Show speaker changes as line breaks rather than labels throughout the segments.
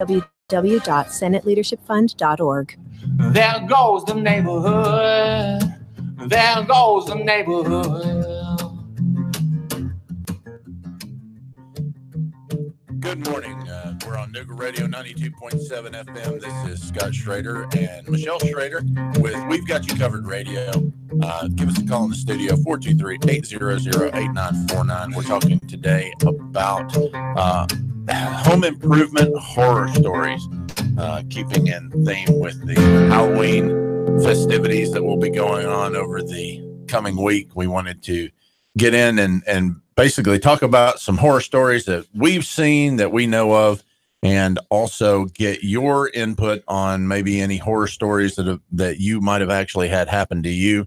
www.senateleadershipfund.org.
There goes the neighborhood. There goes the neighborhood.
Good morning. We're on Nooga Radio 92.7 FM. This is Scott Schrader and Michelle Schrader with We've Got You Covered Radio. Give us a call in the studio, 423-800-8949. We're talking today about home improvement horror stories, keeping in theme with the Halloween festivities that will be going on over the coming week. We wanted to get in and basically talk about some horror stories that we've seen, that we know of, and also get your input on maybe any horror stories that you might have actually had happen to you.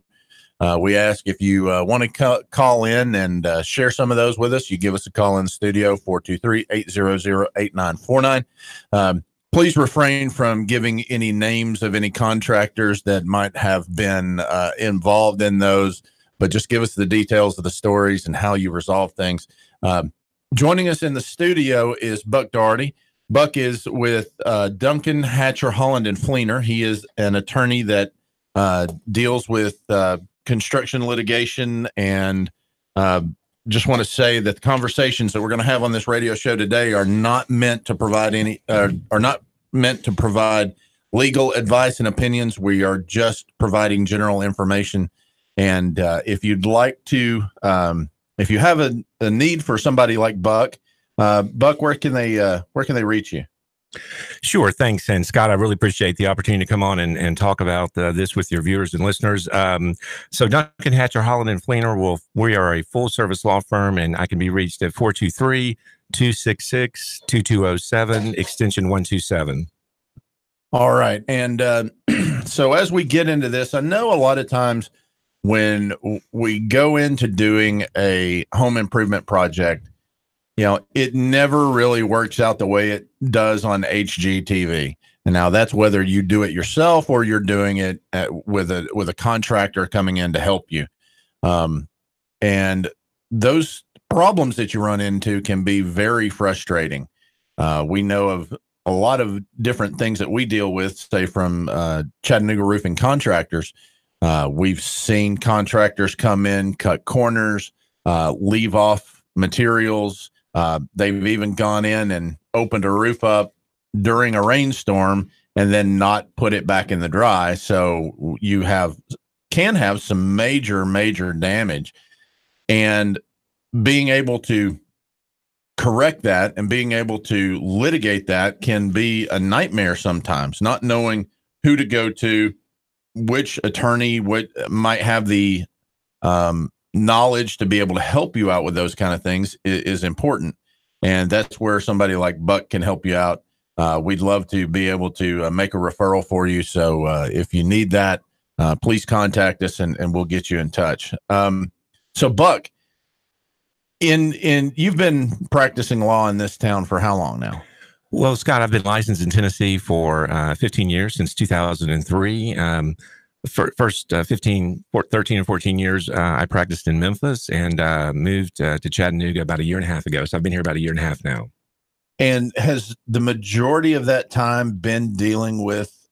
We ask if you want to call in and share some of those with us. You give us a call in the studio, 423-800-8949. Please refrain from giving any names of any contractors that might have been involved in those, but just give us the details of the stories and how you resolve things. Joining us in the studio is Buck Doherty. Buck is with Duncan, Hatcher, Holland, and Fleener. He is an attorney that deals with construction litigation, and just want to say that the conversations that we're going to have on this radio show today are not meant to provide legal advice and opinions. We are just providing general information. And if you'd like to, if you have a need for somebody like Buck, where can they reach you?
Sure. Thanks. And Scott, I really appreciate the opportunity to come on and talk about this with your viewers and listeners. So Duncan, Hatcher, Holland, and Fleener, we are a full service law firm, and I can be reached at 423-266-2207, extension 127.
All right. And so as we get into this, I know a lot of times when we go into doing a home improvement project, it never really works out the way it does on HGTV. And now that's whether you do it yourself or you're doing it with a contractor coming in to help you. And those problems that you run into can be very frustrating. We know of a lot of different things that we deal with, say from Chattanooga Roofing Contractors. We've seen contractors come in, cut corners, leave off materials. They've even gone in and opened a roof up during a rainstorm and then not put it back in the dry. So you can have some major damage, and being able to correct that and being able to litigate that can be a nightmare sometimes, not knowing who to go to, which attorney might have the knowledge to be able to help you out with those kind of things is important. And that's where somebody like Buck can help you out. We'd love to be able to make a referral for you. So if you need that, please contact us and we'll get you in touch. So Buck, you've been practicing law in this town for how long now?
Well, Scott, I've been licensed in Tennessee for 15 years, since 2003. First 13 or 14 years, I practiced in Memphis and moved to Chattanooga about a year and a half ago. So I've been here about a year and a half now.
And has the majority of that time been dealing with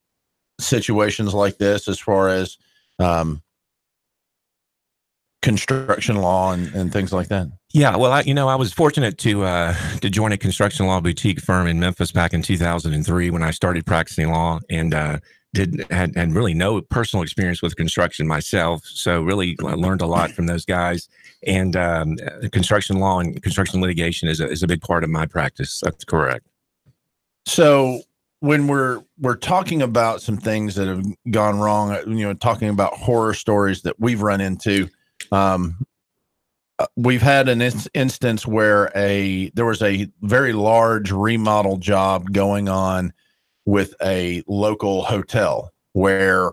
situations like this as far as construction law and things like that?
Yeah, well, I was fortunate to join a construction law boutique firm in Memphis back in 2003 when I started practicing law, and had really no personal experience with construction myself. So really learned a lot from those guys. And construction law and construction litigation is a big part of my practice. That's correct.
So when we're talking about some things that have gone wrong, talking about horror stories that we've run into, we've had an instance where there was a very large remodel job going on with a local hotel where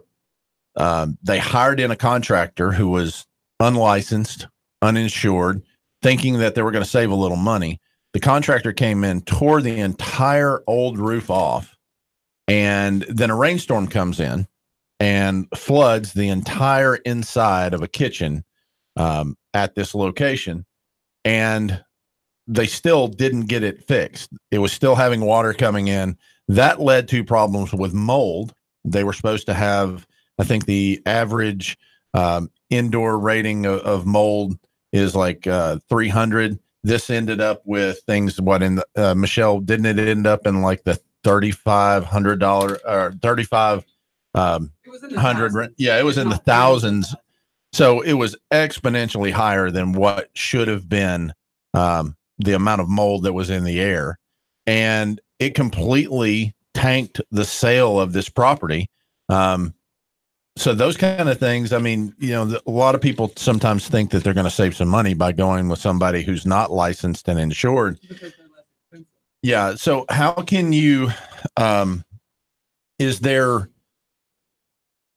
they hired in a contractor who was unlicensed, uninsured, thinking that they were going to save a little money. The contractor came in, tore the entire old roof off, and then a rainstorm comes in and floods the entire inside of a kitchen at this location, and they still didn't get it fixed. It was still having water coming in. That led to problems with mold. They were supposed to have, I think the average indoor rating of mold is like 300. This ended up with things, what in the, Michelle, didn't it end up in like the $3,500 or 35 hundred? Yeah, it was in the thousands. So it was exponentially higher than what should have been the amount of mold that was in the air. And it completely tanked the sale of this property. So those kind of things, I mean, you know, a lot of people sometimes think that they're going to save some money by going with somebody who's not licensed and insured. Yeah. So how can you, is there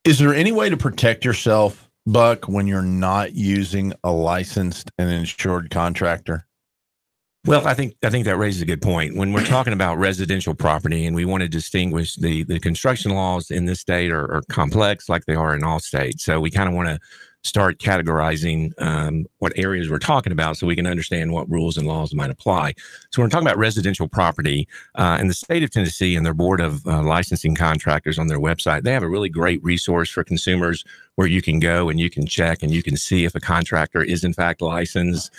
any way to protect yourself, Buck, when you're not using a licensed and insured contractor?
Well, I think that raises a good point. When we're talking about residential property and we want to distinguish the construction laws in this state are complex like they are in all states. So we kind of want to start categorizing what areas we're talking about so we can understand what rules and laws might apply. So when we're talking about residential property in the state of Tennessee and their board of licensing contractors on their website, they have a really great resource for consumers where you can go and you can check and you can see if a contractor is in fact licensed.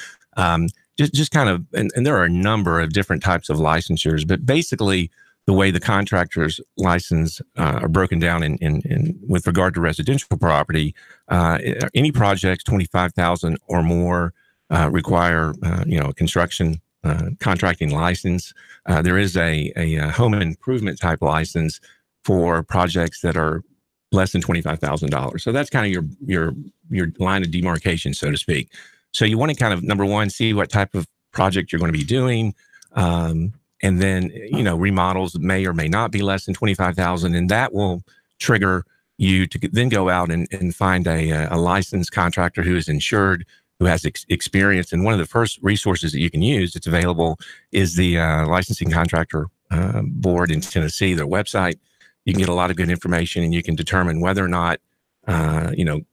Just kind of, and there are a number of different types of licensures, but basically the way the contractor's license are broken down in with regard to residential property, any projects 25,000 or more require a construction contracting license. There is a home improvement type license for projects that are less than $25,000. So that's kind of your line of demarcation, so to speak. So you want to kind of, number one, see what type of project you're going to be doing. And then, remodels may or may not be less than 25,000. And that will trigger you to then go out and find a licensed contractor who is insured, who has experience. And one of the first resources that you can use, it's available, is the licensing contractor board in Tennessee, their website. You can get a lot of good information and you can determine whether or not,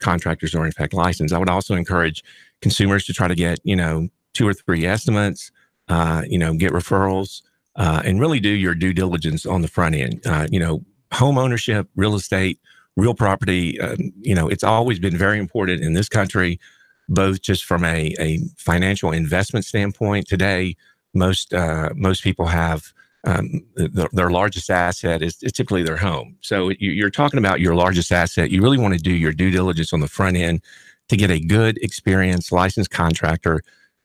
contractors are in fact licensed. I would also encourage consumers to try to get, 2 or 3 estimates, get referrals, and really do your due diligence on the front end. Home ownership, real estate, real property, it's always been very important in this country, both just from a financial investment standpoint. Today, most people have their largest asset is typically their home. So you're talking about your largest asset. You really want to do your due diligence on the front end to get a good, experienced, licensed contractor,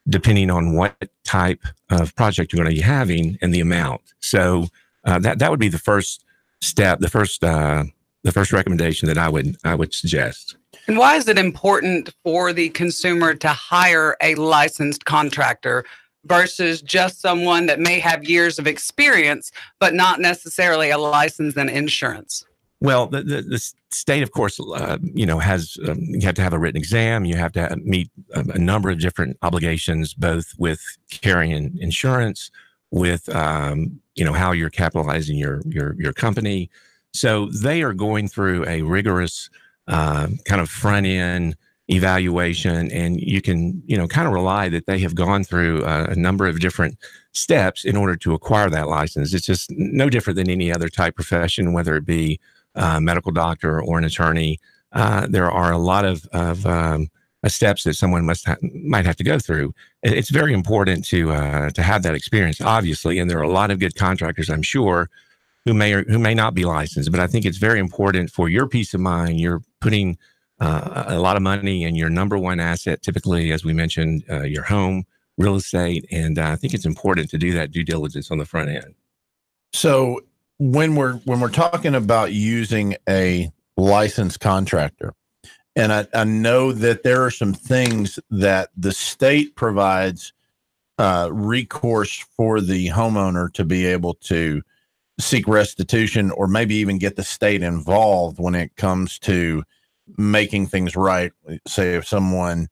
depending on what type of project you're going to be having and the amount. So that would be the first step, the first recommendation that I would suggest.
And why is it important for the consumer to hire a licensed contractor versus just someone that may have years of experience, but not necessarily a license and insurance?
Well, the state, of course, has, you have to have a written exam. You have to meet a number of different obligations, both with carrying insurance, with, how you're capitalizing your company. So they are going through a rigorous kind of front end evaluation, and you can, kind of rely that they have gone through a number of different steps in order to acquire that license. It's just no different than any other type profession, whether it be a medical doctor or an attorney. There are a lot of steps that someone might have to go through. It's very important to have that experience, obviously, and there are a lot of good contractors, I'm sure, who may not be licensed. But I think it's very important for your peace of mind. You're putting a lot of money in your number one asset, typically, as we mentioned, your home, real estate, and I think it's important to do that due diligence on the front end.
So when we're talking about using a licensed contractor, and I know that there are some things that the state provides recourse for the homeowner to be able to seek restitution, or maybe even get the state involved when it comes to making things right. Say if someone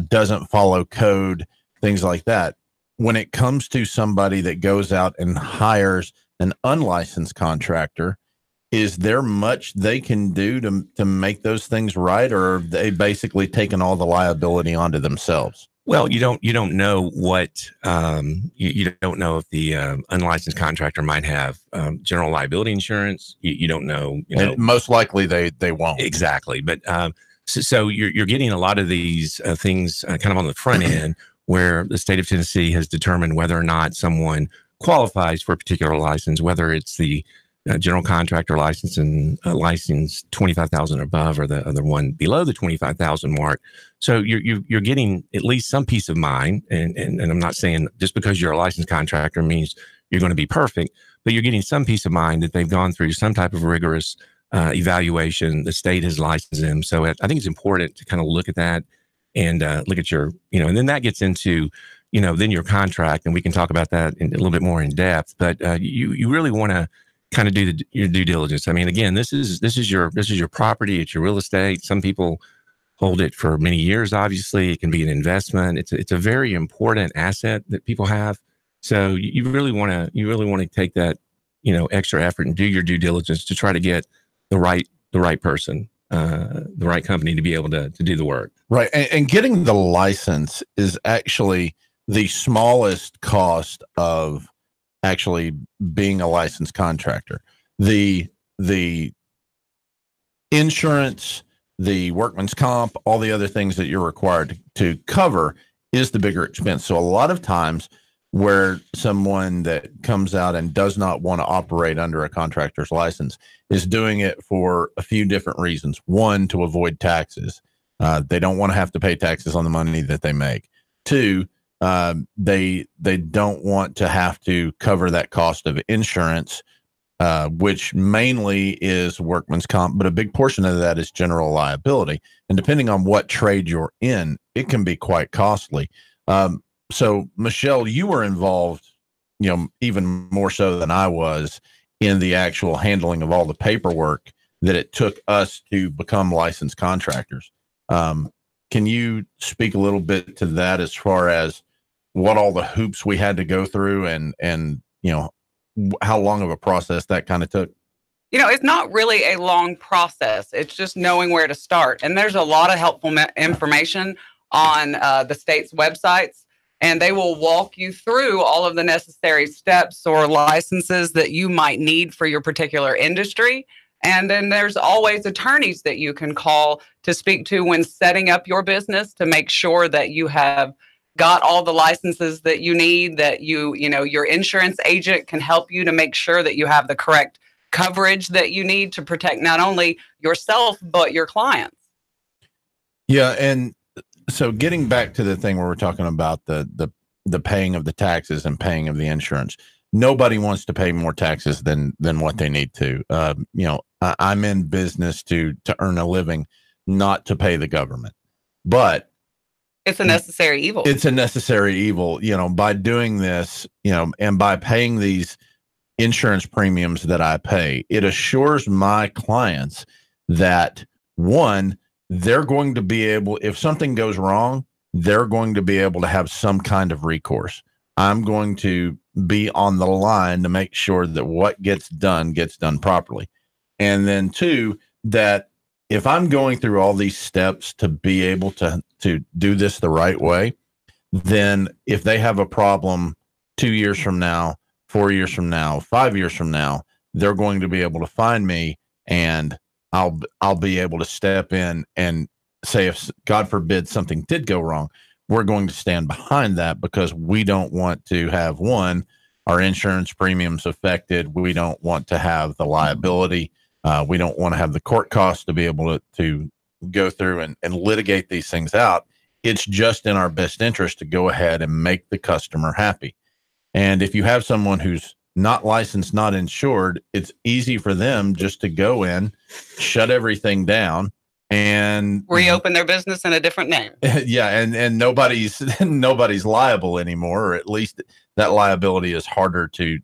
doesn't follow code, things like that. When it comes to somebody that goes out and hires an unlicensed contractor, is there much they can do to make those things right, or are they basically taking all the liability onto themselves?
Well, you don't know what you don't know if the unlicensed contractor might have general liability insurance. You don't know,
And most likely they won't.
Exactly. But so you're getting a lot of these things kind of on the front end where the state of Tennessee has determined whether or not someone qualifies for a particular license, whether it's the general contractor license and license 25,000 above, or the other one below the 25,000 mark. So you're getting at least some peace of mind. And I'm not saying just because you're a licensed contractor means you're going to be perfect, but you're getting some peace of mind that they've gone through some type of rigorous evaluation. The state has licensed them. So I think it's important to kind of look at that and look at your, and then that gets into, then your contract, and we can talk about that a little bit more in depth. But you really want to kind of do your due diligence. I mean, again, this is your property. It's your real estate. Some people hold it for many years. Obviously, it can be an investment. It's a very important asset that people have. So you really want to take that extra effort and do your due diligence to try to get the right person, the right company to be able to do the work.
Right, and getting the license is actually the smallest cost of actually being a licensed contractor. The insurance, the workman's comp, all the other things that you're required to cover is the bigger expense. So a lot of times where someone that comes out and does not want to operate under a contractor's license is doing it for a few different reasons. One, to avoid taxes. They don't want to have to pay taxes on the money that they make. Two, they don't want to have to cover that cost of insurance, which mainly is workman's comp, but a big portion of that is general liability. And depending on what trade you're in, it can be quite costly. So Michelle, you were involved, even more so than I was, in the actual handling of all the paperwork that it took us to become licensed contractors. Can you speak a little bit to that as far as what all the hoops we had to go through and how long of a process that kind of took?
It's not really a long process. It's just knowing where to start. And there's a lot of helpful information on the state's websites, and they will walk you through all of the necessary steps or licenses that you might need for your particular industry. And then there's always attorneys that you can call to speak to when setting up your business to make sure that you have got all the licenses that you need, that your insurance agent can help you to make sure that you have the correct coverage that you need to protect not only yourself, but your clients.
Yeah. And so getting back to the thing where we're talking about the paying of the taxes and paying of the insurance, nobody wants to pay more taxes than what they need to. I'm in business to earn a living, not to pay the government, but
it's a necessary evil.
It's a necessary evil, by doing this, and by paying these insurance premiums that I pay, it assures my clients that, one, they're going to be able, if something goes wrong, they're going to be able to have some kind of recourse. I'm going to be on the line to make sure that what gets done properly. And then two, that if I'm going through all these steps to be able to do this the right way, then if they have a problem 2 years from now, 4 years from now, 5 years from now, they're going to be able to find me, and I'll be able to step in and say, if God forbid something did go wrong, we're going to stand behind that, because we don't want to have, one, our insurance premiums affected. We don't want to have the liability. We don't want to have the court costs to be able to go through and litigate these things out. It's just in our best interest to go ahead and make the customer happy. And if you have someone who's not licensed, not insured, it's easy for them just to go in, shut everything down, and
reopen their business in a different name.
Yeah, and nobody's liable anymore, or at least that liability is harder to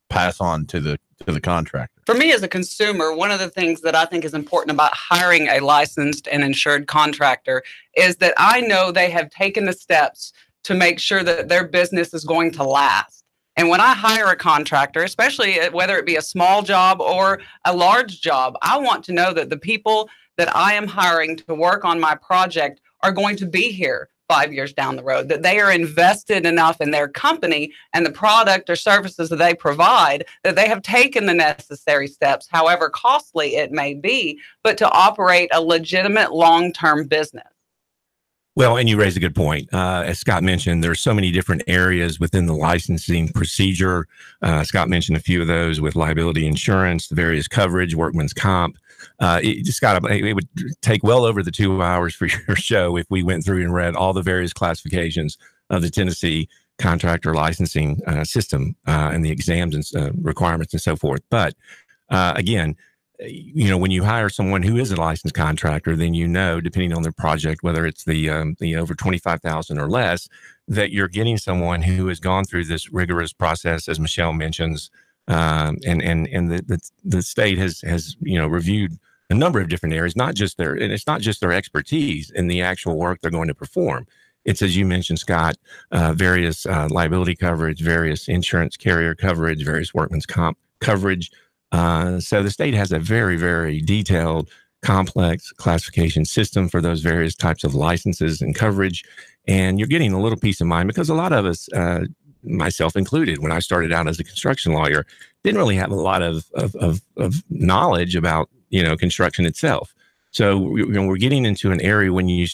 pass on to the contractor.
For me as a consumer, one of the things that I think is important about hiring a licensed and insured contractor is that I know they have taken the steps to make sure that their business is going to last. And when I hire a contractor, especially whether it be a small job or a large job, I want to know that the people that I am hiring to work on my project are going to be here 5 years down the road, that they are invested enough in their company and the product or services that they provide that they have taken the necessary steps, however costly it may be, but to operate a legitimate long-term business.
Well, and you raise a good point. As Scott mentioned, there's so many different areas within the licensing procedure. Scott mentioned a few of those with liability insurance, the various coverage, workman's comp. It would take well over the 2 hours for your show if we went through and read all the various classifications of the Tennessee contractor licensing system and the exams and requirements and so forth. But again, when you hire someone who is a licensed contractor, then depending on their project, whether it's the over 25,000 or less, that you're getting someone who has gone through this rigorous process, as Michelle mentions, and the state has reviewed a number of different areas, and it's not just their expertise in the actual work they're going to perform. It's, as you mentioned, Scott, various liability coverage, various insurance carrier coverage, various workman's comp coverage. So the state has a very, very detailed, complex classification system for those various types of licenses and coverage. And you're getting a little peace of mind because a lot of us, myself included, when I started out as a construction lawyer, didn't really have a lot of knowledge about, construction itself. So we're getting into an area when you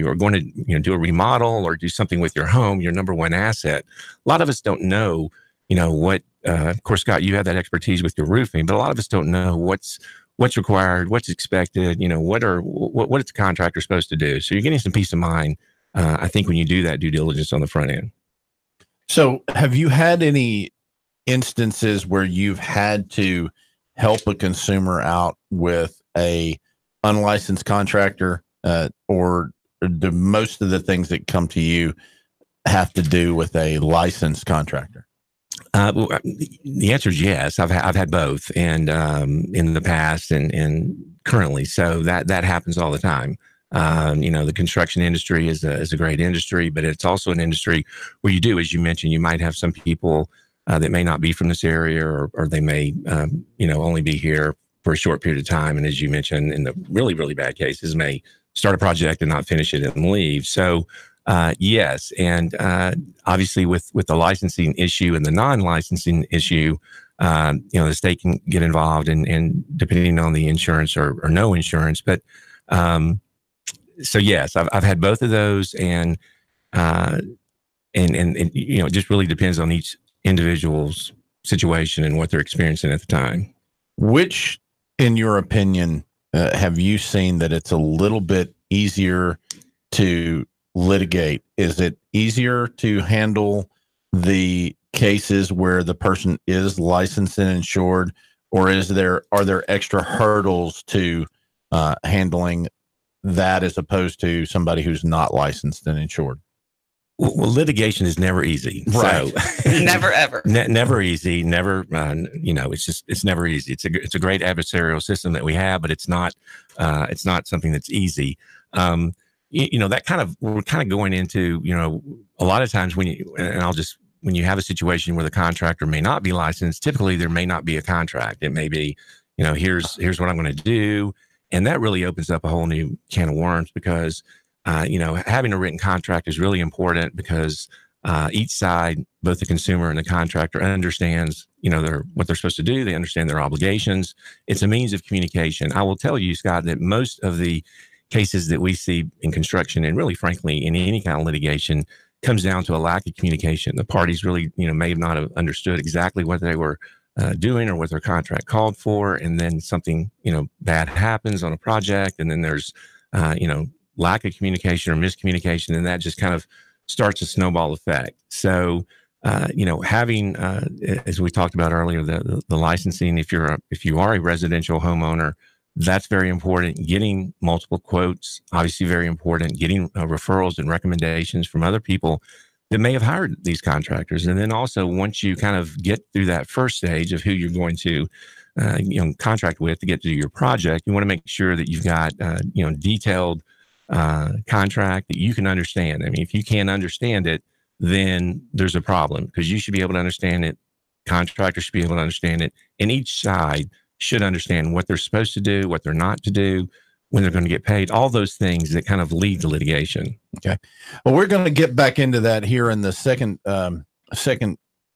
are going to do a remodel or do something with your home, your number one asset. A lot of us don't know, what. Of course, Scott, you have that expertise with your roofing, but a lot of us don't know what's required, what's expected. What is the contractor supposed to do? So you're getting some peace of mind, I think, when you do that due diligence on the front end.
So have you had any instances where you've had to help a consumer out with a unlicensed contractor, or do most of the things that come to you have to do with a licensed contractor?
Well, the answer is yes. I've had both, and in the past and currently. So that happens all the time. The construction industry is a great industry, but it's also an industry where you do, as you mentioned, you might have some people that may not be from this area, or they may, only be here for a short period of time. And as you mentioned, in the really, really bad cases, may start a project and not finish it and leave. So, yes. And obviously with the licensing issue and the non-licensing issue, the state can get involved and depending on the insurance or no insurance. But so yes, I've had both of those, and it just really depends on each individual's situation and what they're experiencing at the time.
Which, in your opinion, have you seen that it's a little bit easier to litigate? Is it easier to handle the cases where the person is licensed and insured, or are there extra hurdles to handling that as opposed to somebody who's not licensed and insured?
Well, litigation is never easy.
Right.
So,
Never, ever.
Never easy. Never, it's never easy. It's a great adversarial system that we have, but it's not something that's easy. That we're kind of going into, a lot of times when you have a situation where the contractor may not be licensed, typically there may not be a contract. It may be, here's what I'm going to do. And that really opens up a whole new can of worms because, having a written contract is really important because each side, both the consumer and the contractor, understands, what they're supposed to do. They understand their obligations. It's a means of communication. I will tell you, Scott, that most of the cases that we see in construction, and really, frankly, in any kind of litigation, comes down to a lack of communication. The parties really, may have not have understood exactly what they were doing or what their contract called for, and then something, bad happens on a project, and then there's, lack of communication or miscommunication, and that just kind of starts a snowball effect. So, having, as we talked about earlier, the licensing, if you are a residential homeowner, that's very important. Getting multiple quotes, obviously very important. Getting referrals and recommendations from other people that may have hired these contractors. And then also, once you kind of get through that first stage of who you're going to, contract with to get to your project, you want to make sure that you've got, detailed contract that you can understand. I mean, if you can't understand it, then there's a problem, because you should be able to understand it. Contractors should be able to understand it. And each side should understand what they're supposed to do, what they're not to do, when they're going to get paid, all those things that kind of lead to litigation.
Okay. Well, we're going to get back into that here in the second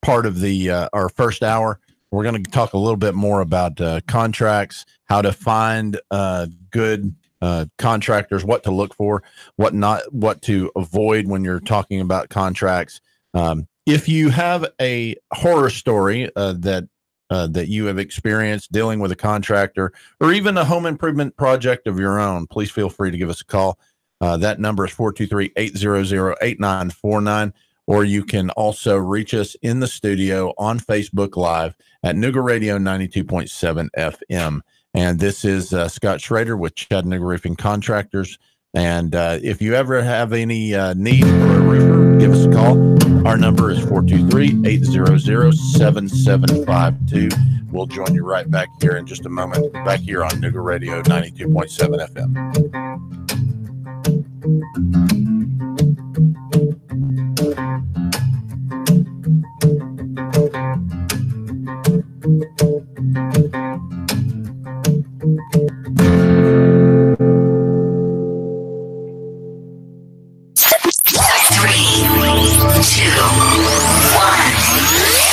part of the our first hour. We're going to talk a little bit more about contracts, how to find good contractors, what to look for, what to avoid when you're talking about contracts. If you have a horror story that you have experienced dealing with a contractor or even a home improvement project of your own, please feel free to give us a call. That number is 423-800-8949, or you can also reach us in the studio on Facebook Live at Nooga Radio 92.7 FM. And this is Scott Schrader with Chattanooga Roofing Contractors. And if you ever have any need for a roofer, give us a call. Our number is 423-800-7752. We'll join you right back here in just a moment, back here on Nooga Radio 92.7 FM.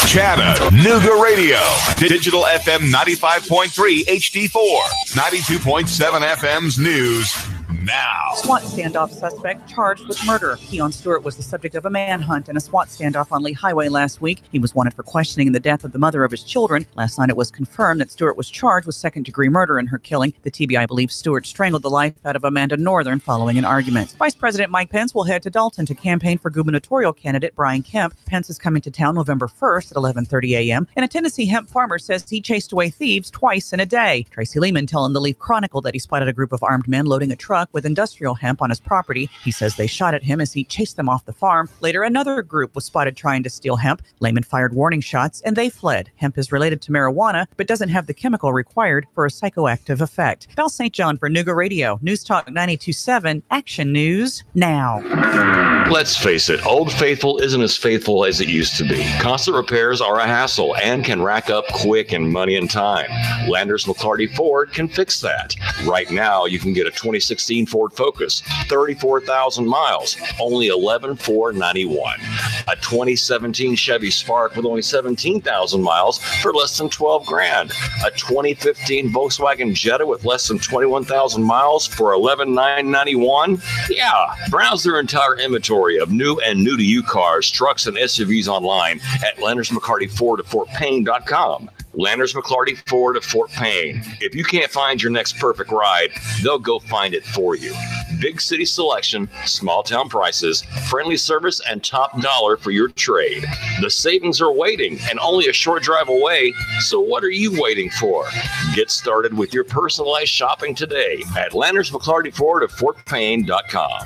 Chattanooga Radio, Digital FM 95.3 HD4, 92.7 FM's news now.
SWAT standoff suspect charged with murder. Keon Stewart was the subject of a manhunt and a SWAT standoff on Lee Highway last week. He was wanted for questioning in the death of the mother of his children. Last night it was confirmed that Stewart was charged with second-degree murder in her killing. The TBI believes Stewart strangled the life out of Amanda Northern following an argument. Vice President Mike Pence will head to Dalton to campaign for gubernatorial candidate Brian Kemp. Pence is coming to town November 1st at 11:30 a.m. And a Tennessee hemp farmer says he chased away thieves twice in a day. Tracy Lehman telling the Leaf Chronicle that he spotted a group of armed men loading a truck with industrial hemp on his property. He says they shot at him as he chased them off the farm. Later, another group was spotted trying to steal hemp. Lehman fired warning shots and they fled. Hemp is related to marijuana, but doesn't have the chemical required for a psychoactive effect. Belle St. John for Nooga Radio, News Talk 92.7, Action News Now.
Let's face it, Old Faithful isn't as faithful as it used to be. Constant repairs are a hassle and can rack up quick in money and time. Landers McClarty Ford can fix that. Right now, you can get a 2016 Ford Focus, 34,000 miles, only $11,491. A 2017 Chevy Spark with only 17,000 miles for less than $12,000. A 2015 Volkswagen Jetta with less than 21,000 miles for $11,991. Yeah, browse their entire inventory of new and new-to-you cars, trucks, and SUVs online at Landers McCarty Ford at FortPayne.com. Landers McClarty Ford of Fort Payne. If you can't find your next perfect ride, they'll go find it for you. Big city selection, small town prices, friendly service, and top dollar for your trade. The savings are waiting and only a short drive away, so what are you waiting for? Get started with your personalized shopping today at Landers McClarty Ford of FortPayne.com.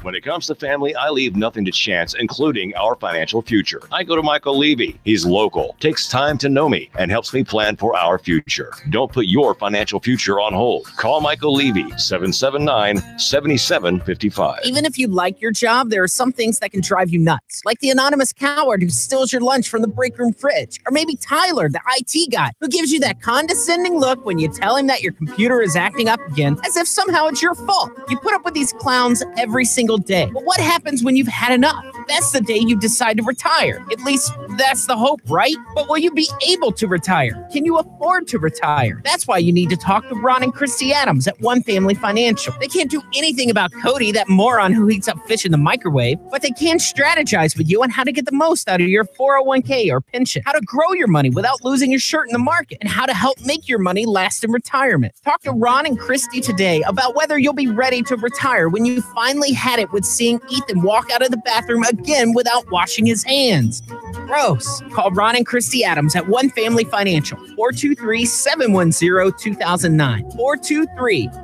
When it comes to family, I leave nothing to chance, including our financial future. I go to Michael Levy. He's local, takes time to know me, and helps me plan for our future. Don't put your financial future on hold. Call Michael Levy, 779-7755.
Even if you like your job, there are some things that can drive you nuts, like the anonymous coward who steals your lunch from the break room fridge, or maybe Tyler, the IT guy, who gives you that condescending look when you tell him that your computer is acting up again, as if somehow it's your fault. You put up with these clowns every single day. But what happens when you've had enough? That's the day you decide to retire. At least that's the hope, right? But will you be able to retire? Can you afford to retire? That's why you need to talk to Ron and Christy Adams at One Family Financial. They can't do anything about Cody, that moron who heats up fish in the microwave, but they can strategize with you on how to get the most out of your 401k or pension, how to grow your money without losing your shirt in the market, and how to help make your money last in retirement. Talk to Ron and Christy today about whether you'll be ready to retire when you finally had it with seeing Ethan walk out of the bathroom again without washing his hands. Gross. Call Ron and Christy Adams at One Family Financial, 423-710-2009,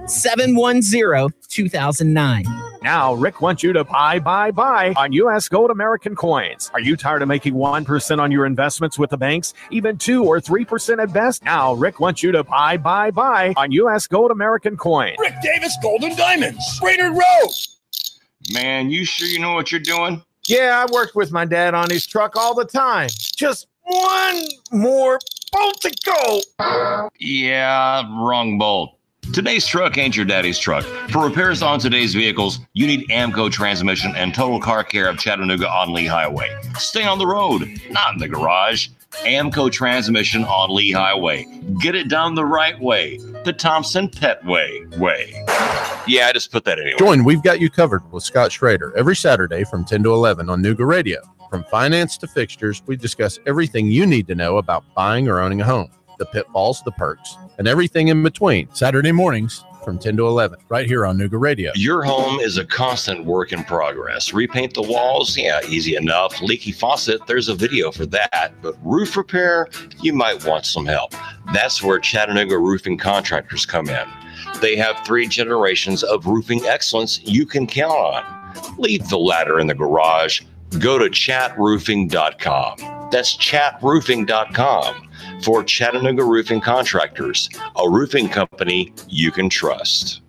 423-710-2009.
Now, Rick wants you to buy on U.S. Gold American coins. Are you tired of making 1% on your investments with the banks, even 2 or 3% at best? Now, Rick wants you to buy on U.S. Gold American coins.
Rick Davis Gold and Diamonds, Brainerd Road.
Man, you sure you know what you're doing?
Yeah, I worked with my dad on his truck all the time. Just one more bolt to go.
Yeah, wrong bolt. Today's truck ain't your daddy's truck. For repairs on today's vehicles, you need AMCO Transmission and Total Car Care of Chattanooga on Lee Highway. Stay on the road, not in the garage. AMCO Transmission on Lee Highway. Get it done the right way. The Thompson Pet way. Yeah, I just put that anyway.
Join We've Got You Covered with Scott Schrader every Saturday from 10 to 11 on Nooga Radio. From finance to fixtures, we discuss everything you need to know about buying or owning a home, the pitfalls, the perks, and everything in between. Saturday mornings from 10 to 11, right here on Nooga Radio.
Your home is a constant work in progress. Repaint the walls? Yeah, easy enough. Leaky faucet? There's a video for that. But roof repair? You might want some help. That's where Chattanooga Roofing Contractors come in. They have 3 generations of roofing excellence you can count on. Leave the ladder in the garage. Go to chatroofing.com. That's chatroofing.com for Chattanooga Roofing Contractors, a roofing company you can trust.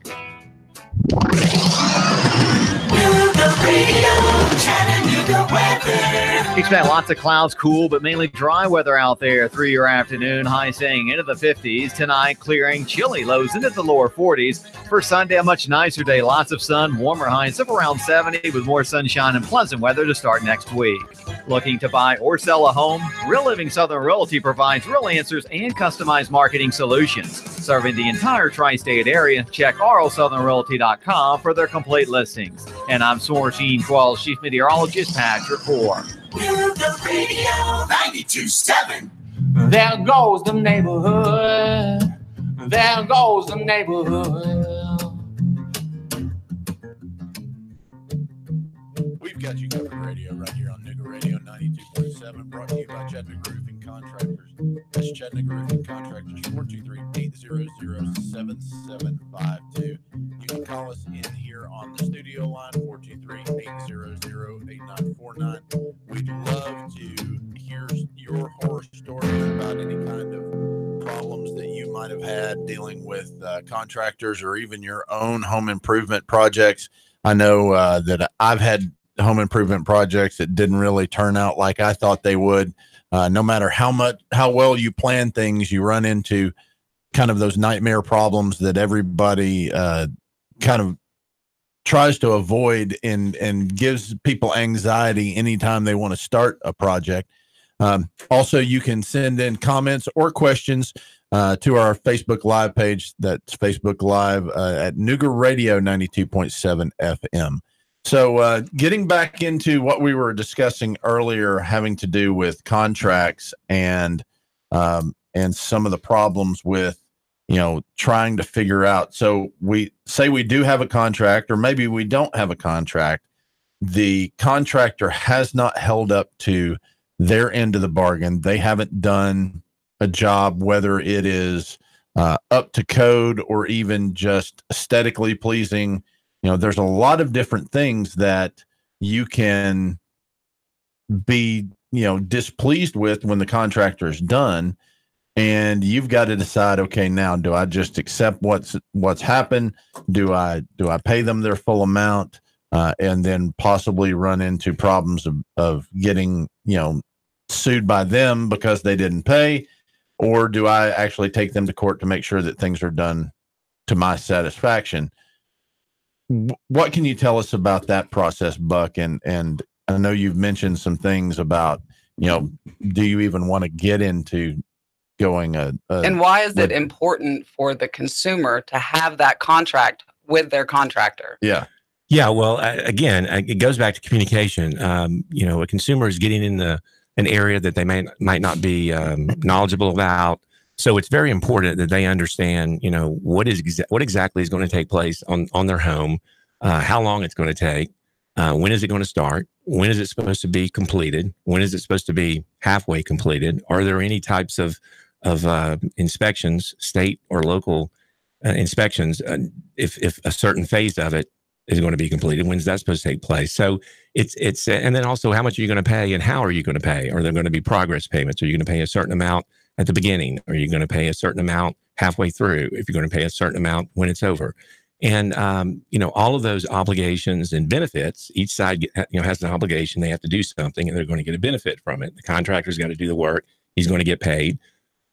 Expect lots of clouds, cool, but mainly dry weather out there through your afternoon. High staying into the 50s. Tonight, clearing, chilly lows into the lower 40s. For Sunday, a much nicer day. Lots of sun, warmer highs of around 70 with more sunshine and pleasant weather to start next week. Looking to buy or sell a home? Real Living Southern Realty provides real answers and customized marketing solutions. Serving the entire tri-state area, check rlsouthernrealty.com for their complete listings. And I'm Sourcine 12 Chief Meteorologist Patrick Hoare.
Nooga Radio 92.7.
There goes the neighborhood. There goes the neighborhood.
We've got you covered radio right here on Nooga Radio 92.7, brought to you by Chattanooga Roofing Contractors. That's Chattanooga Roofing Contractors, 423-800-7752. You can call us in here on the studio line, 423-800-8949. We'd love to hear your horror stories about any kind of problems that you might have had dealing with contractors or even your own home improvement projects. I know that I've had home improvement projects that didn't really turn out like I thought they would. No matter how well you plan things, you run into kind of those nightmare problems that everybody kind of tries to avoid and gives people anxiety anytime they want to start a project. Also, you can send in comments or questions to our Facebook Live page. That's Facebook Live at Nooga Radio 92.7 FM. So getting back into what we were discussing earlier, having to do with contracts and some of the problems with, trying to figure out. So we say we do have a contract, or maybe we don't have a contract. The contractor has not held up to their end of the bargain. They haven't done a job, whether it is up to code or even just aesthetically pleasing. There's a lot of different things that you can be, displeased with when the contractor is done, and you've got to decide, okay, now do I just accept what's happened? Do I pay them their full amount, and then possibly run into problems of getting, sued by them because they didn't pay, or do I actually take them to court to make sure that things are done to my satisfaction? What can you tell us about that process, Buck? And I know you've mentioned some things about, do you even want to get into going
and why is it important for the consumer to have that contract with their contractor?
Yeah.
Yeah. Well, again, it goes back to communication. A consumer is getting in an area that they might not be knowledgeable about. So it's very important that they understand, what exactly is going to take place on their home, how long it's going to take, when is it going to start, when is it supposed to be completed, when is it supposed to be halfway completed, are there any types of inspections, state or local inspections, if a certain phase of it is going to be completed, when's that supposed to take place? So it's and then also, how much are you going to pay and how are you going to pay? Are there going to be progress payments? Are you going to pay a certain amount at the beginning? Are you going to pay a certain amount halfway through? If you're going to pay a certain amount when it's over? And, all of those obligations and benefits, each side, has an obligation. They have to do something and they're going to get a benefit from it. The contractor's got to do the work. He's going to get paid.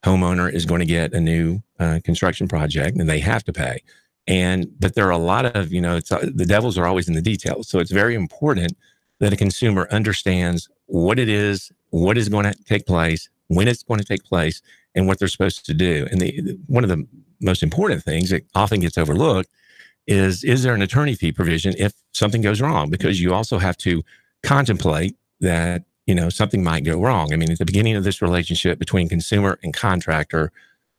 homeowner is going to get a new construction project, and they have to pay. But there are a lot of, the devils are always in the details. So it's very important that a consumer understands what it is, what is going to take place, when it's going to take place, and what they're supposed to do. And one of the most important things that often gets overlooked is there an attorney fee provision if something goes wrong? Because you also have to contemplate that, something might go wrong. I mean, at the beginning of this relationship between consumer and contractor,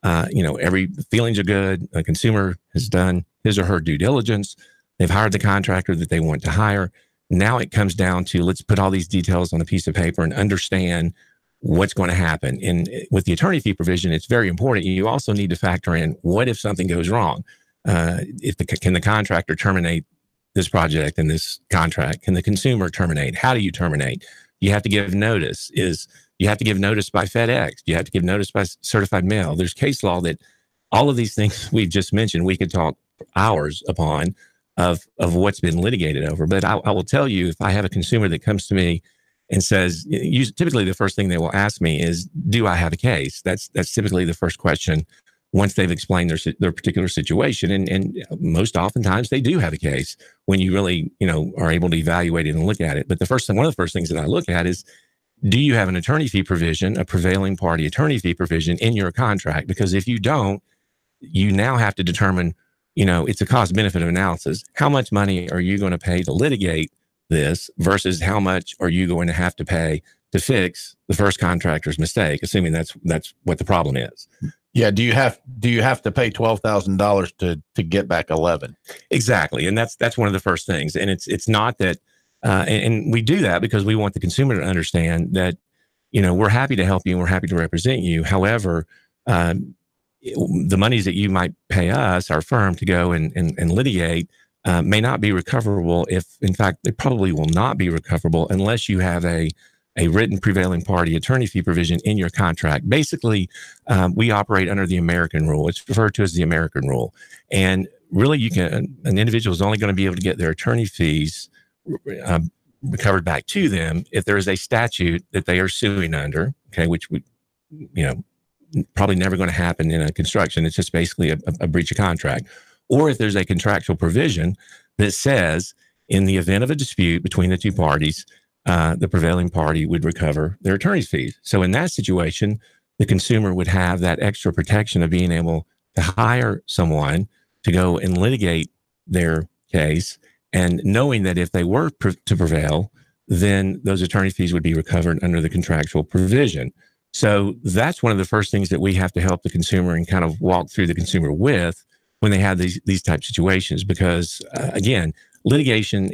every feelings are good. A consumer has done his or her due diligence. They've hired the contractor that they want to hire. Now it comes down to, let's put all these details on a piece of paper and understand what's going to happen. And with the attorney fee provision, it's very important. You also need to factor in, what if something goes wrong? Can the contractor terminate this project and this contract? Can the consumer terminate? How do you terminate? You have to give notice. You have to give notice by FedEx. You have to give notice by certified mail. There's case law that all of these things we've just mentioned, we could talk hours upon of what's been litigated over. But I will tell you, if I have a consumer that comes to me and says, typically the first thing they will ask me is, do I have a case? That's typically the first question once they've explained their particular situation. And most oftentimes they do have a case when you really, are able to evaluate it and look at it. But one of the first things that I look at is, do you have an attorney fee provision, a prevailing party attorney fee provision in your contract? Because if you don't, you now have to determine, it's a cost benefit analysis. How much money are you going to pay to litigate this versus how much are you going to have to pay to fix the first contractor's mistake, assuming that's what the problem is.
Yeah. Do you have to pay $12,000 to get back 11?
Exactly. And that's one of the first things. And it's not that, and we do that because we want the consumer to understand that, we're happy to help you and we're happy to represent you. However, the monies that you might pay us, our firm, to go and litigate may not be recoverable. If in fact, they probably will not be recoverable unless you have a written prevailing party attorney fee provision in your contract. Basically, we operate under the American rule. It's referred to as the American rule. And really, an individual is only going to be able to get their attorney fees recovered back to them if there is a statute that they are suing under, okay, which would, probably never going to happen in a construction. It's just basically a breach of contract. Or if there's a contractual provision that says, in the event of a dispute between the two parties, the prevailing party would recover their attorney's fees. So in that situation, the consumer would have that extra protection of being able to hire someone to go and litigate their case, and knowing that if they were to prevail, then those attorney fees would be recovered under the contractual provision. So that's one of the first things that we have to help the consumer and kind of walk through the consumer with when they have these type situations, because again, litigation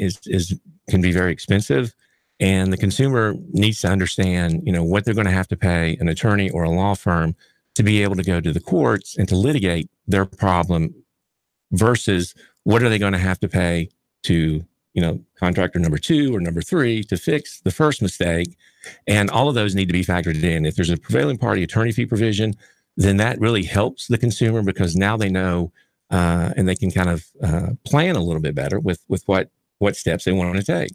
can be very expensive, and the consumer needs to understand, what they're going to have to pay an attorney or a law firm to be able to go to the courts and to litigate their problem versus what are they going to have to pay to, contractor number 2 or number 3 to fix the first mistake. And all of those need to be factored in. If there's a prevailing party attorney fee provision, then that really helps the consumer, because now they know and they can kind of plan a little bit better with what steps they want to take.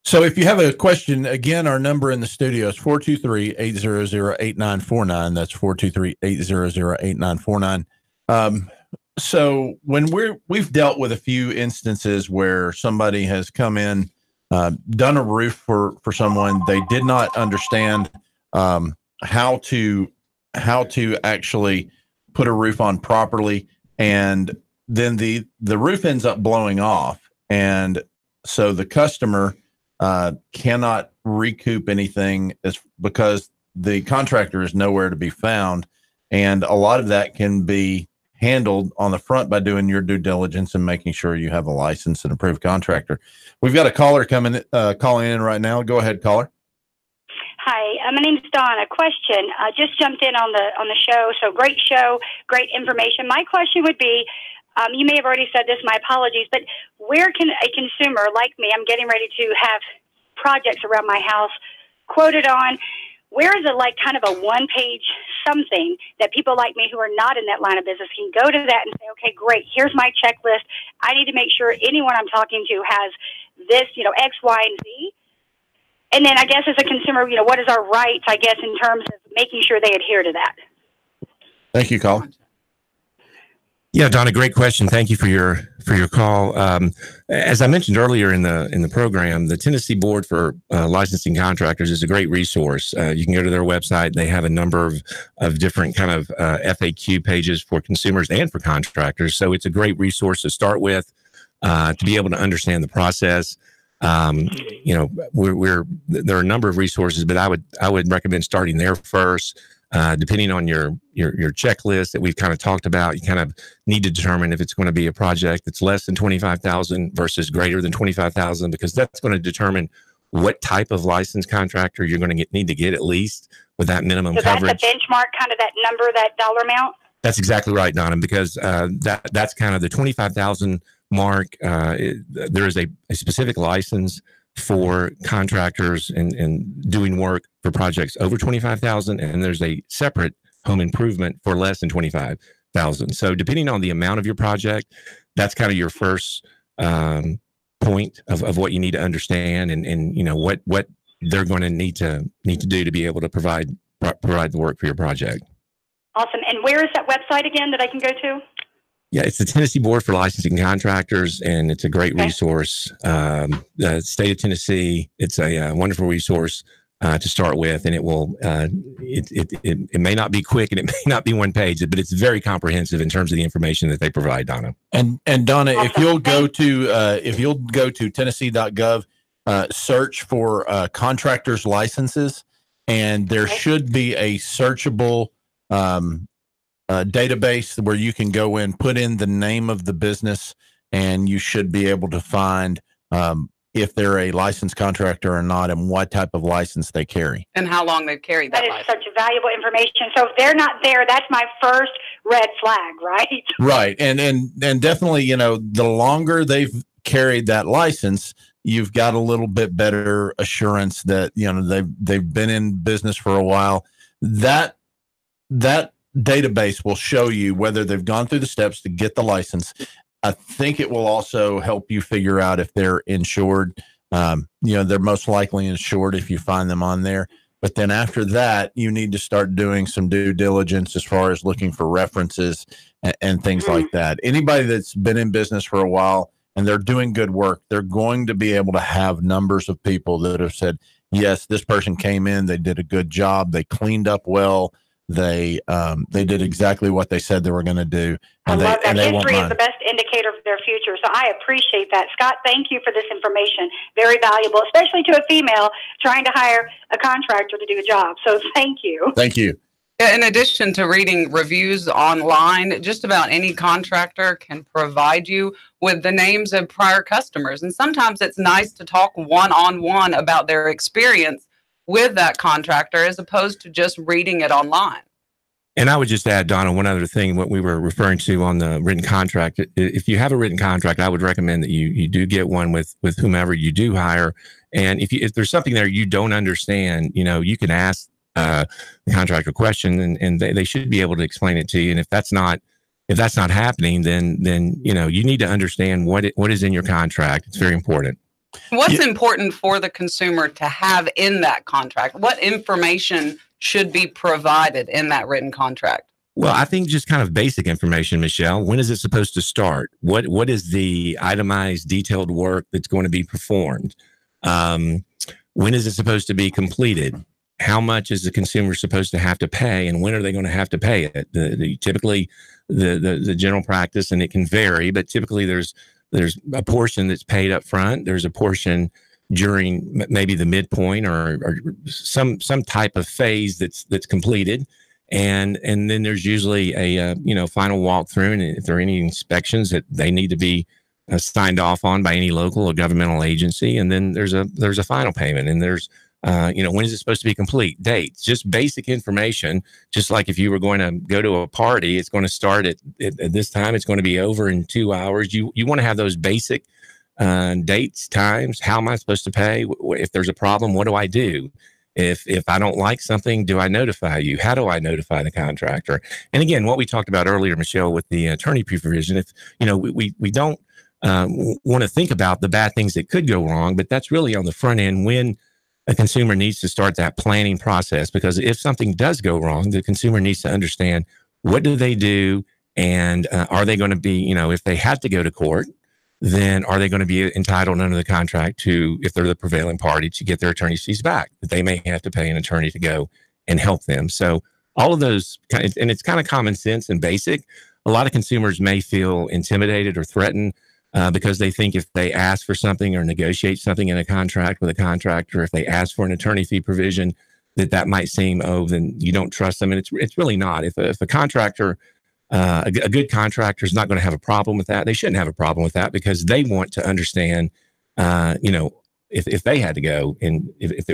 So if you have a question, again, our number in the studio is 423-800-8949. That's 423-800-8949. So when we've dealt with a few instances where somebody has come in, done a roof for someone, they did not understand how to actually put a roof on properly, and then the roof ends up blowing off, and so the customer cannot recoup anything because the contractor is nowhere to be found. And a lot of that can be handled on the front by doing your due diligence and making sure you have a licensed and approved contractor. We've got a caller calling in right now. Go ahead, caller.
Hi, my name's Dawn. A question. I just jumped in on the show. So great show, great information. My question would be, you may have already said this, my apologies, but where can a consumer like me, I'm getting ready to have projects around my house quoted on, where is it like kind of a one-page something that people like me who are not in that line of business can go to that and say, okay, great, here's my checklist. I need to make sure anyone I'm talking to has this, X, Y, and Z. And then I guess as a consumer, what is our rights, I guess, in terms of making sure they adhere to that?
Thank you, Colin.
Yeah, Donna, great question. Thank you for your call. As I mentioned earlier in the program, the Tennessee Board for Licensing Contractors is a great resource. You can go to their website. They have a number of different kind of FAQ pages for consumers and for contractors. So it's a great resource to start with, to be able to understand the process. There are a number of resources, but I would recommend starting there first. Depending on your checklist that we've kind of talked about, you kind of need to determine if it's going to be a project that's less than 25,000 versus greater than 25,000, because that's going to determine what type of licensed contractor you're going to need to get at least with that minimum coverage.
That's the benchmark, kind of that number, that dollar amount.
That's exactly right, Donna, because that's kind of the 25,000 mark. There is a specific license for contractors and doing work for projects over 25,000, and there's a separate home improvement for less than 25,000. So depending on the amount of your project, that's kind of your first point of what you need to understand, and what they're going to need to do to be able to provide the work for your project.
Awesome. And where is that website again that I can go to?
Yeah, it's the Tennessee Board for Licensing Contractors, and it's a great resource. The state of Tennessee, it's a wonderful resource to start with, and it will. It may not be quick, and it may not be one page, but it's very comprehensive in terms of the information that they provide, Donna.
And Donna, if you'll go to Tennessee.gov, search for contractors licenses, and there should be a searchable database where you can go in, put in the name of the business, and you should be able to find if they're a licensed contractor or not, and what type of license they carry.
And how long they've carried that
license. Such valuable information. So if they're not there, that's my first red flag, right?
Right. And definitely, the longer they've carried that license, you've got a little bit better assurance that, they've been in business for a while. That database will show you whether they've gone through the steps to get the license. I think it will also help you figure out if they're insured. They're most likely insured if you find them on there. But then after that, you need to start doing some due diligence as far as looking for references and things like that. Anybody that's been in business for a while and they're doing good work, they're going to be able to have numbers of people that have said, yes, this person came in, they did a good job, they cleaned up well, they did exactly what they said they were going to do. And
I love that. History is
the
best indicator of their future. So I appreciate that. Scott, thank you for this information. Very valuable, especially to a female trying to hire a contractor to do a job. So thank you.
Thank you.
In addition to reading reviews online, just about any contractor can provide you with the names of prior customers. And sometimes it's nice to talk one-on-one about their experience with that contractor as opposed to just reading it online.
And I would just add, Donna, one other thing, what we were referring to on the written contract. If you have a written contract, I would recommend that you do get one with whomever you do hire. And if there's something there you don't understand, you can ask the contractor a question, and they should be able to explain it to you. And if that's not happening, then you need to understand what is in your contract. It's very important.
What's important for the consumer to have in that contract? What information should be provided in that written contract?
Well, I think just kind of basic information, Michelle. When is it supposed to start? What is the itemized, detailed work that's going to be performed? When is it supposed to be completed? How much is the consumer supposed to have to pay, and when are they going to have to pay it? Typically, the general practice, and it can vary, but typically there's a portion that's paid up front. There's a portion during maybe the midpoint or some type of phase that's completed. And then there's usually a final walkthrough, and if there are any inspections that they need to be signed off on by any local or governmental agency, and then there's a final payment, and there's when is it supposed to be complete? Dates, just basic information. Just like if you were going to go to a party, it's going to start at this time, it's going to be over in 2 hours. You want to have those basic dates, times. How am I supposed to pay? If there's a problem, what do I do? If I don't like something, do I notify you? How do I notify the contractor? And again, what we talked about earlier, Michelle, with the attorney provision, if we don't want to think about the bad things that could go wrong, but that's really on the front end when a consumer needs to start that planning process, because if something does go wrong, the consumer needs to understand what do they do, and are they going to be, if they had to go to court, then are they going to be entitled under the contract to, if they're the prevailing party, to get their attorney's fees back that they may have to pay an attorney to go and help them. So all of those, and it's kind of common sense and basic. A lot of consumers may feel intimidated or threatened because they think if they ask for something or negotiate something in a contract with a contractor, if they ask for an attorney fee provision, that might seem, then you don't trust them. And it's really not. If a contractor, a good contractor is not going to have a problem with that. They shouldn't have a problem with that, because they want to understand, if they had to go, and if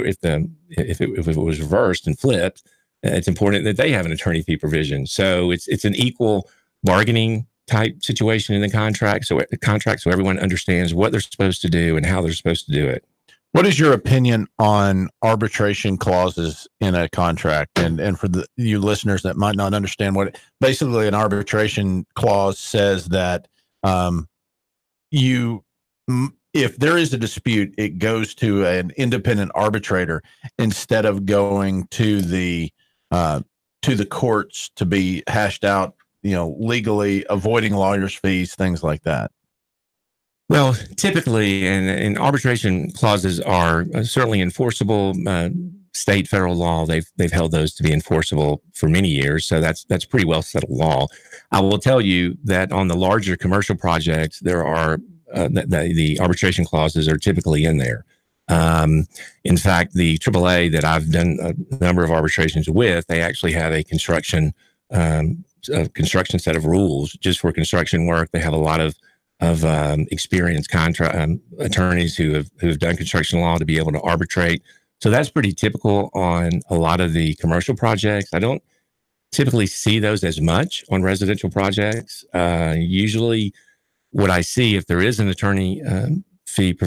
it was reversed and flipped, it's important that they have an attorney fee provision. So it's an equal bargaining type situation in the contract. So everyone understands what they're supposed to do and how they're supposed to do it.
What is your opinion on arbitration clauses in a contract? And for you listeners that might not understand basically an arbitration clause says that if there is a dispute, it goes to an independent arbitrator instead of going to the courts to be hashed out, legally, avoiding lawyers' fees, things like that.
Well, typically, and arbitration clauses are certainly enforceable. State, federal law, they've held those to be enforceable for many years. So that's pretty well settled law. I will tell you that on the larger commercial projects, there are the arbitration clauses are typically in there. In fact, the AAA that I've done a number of arbitrations with, they actually have a construction set of rules just for construction work. They have a lot of experienced attorneys who have done construction law to be able to arbitrate. So that's pretty typical on a lot of the commercial projects. I don't typically see those as much on residential projects. Usually what I see, if there is an attorney fee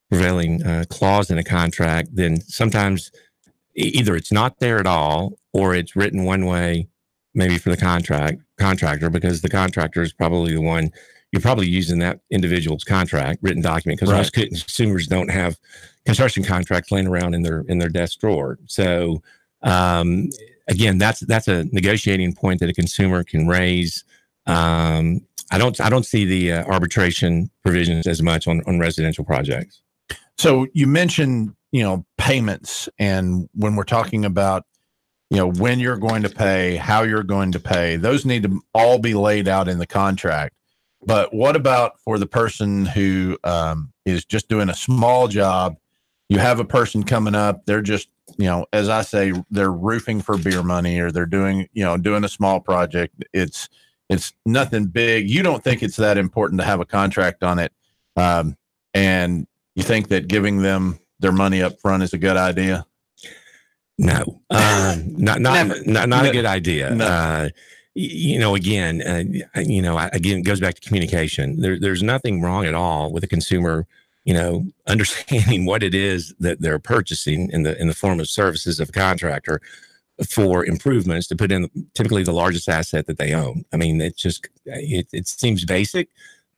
prevailing clause in a contract, then sometimes either it's not there at all, or it's written one way, maybe for the contractor, because the contractor is probably the one you're probably using, that individual's contract written document, because most consumers don't have construction contracts laying around in their desk drawer. So again, that's a negotiating point that a consumer can raise. I don't see the arbitration provisions as much on residential projects.
So you mentioned payments, and when we're talking about when you're going to pay, how you're going to pay, those need to all be laid out in the contract. But what about for the person who is just doing a small job? You have a person coming up, they're just, as I say, they're roofing for beer money, or they're doing a small project. It's nothing big. You don't think it's that important to have a contract on it. And you think that giving them their money up front is a good idea?
No, not a good idea.
No.
Again, it goes back to communication. There's nothing wrong at all with a consumer, understanding what it is that they're purchasing in the form of services of a contractor for improvements to put in typically the largest asset that they own. I mean, it seems basic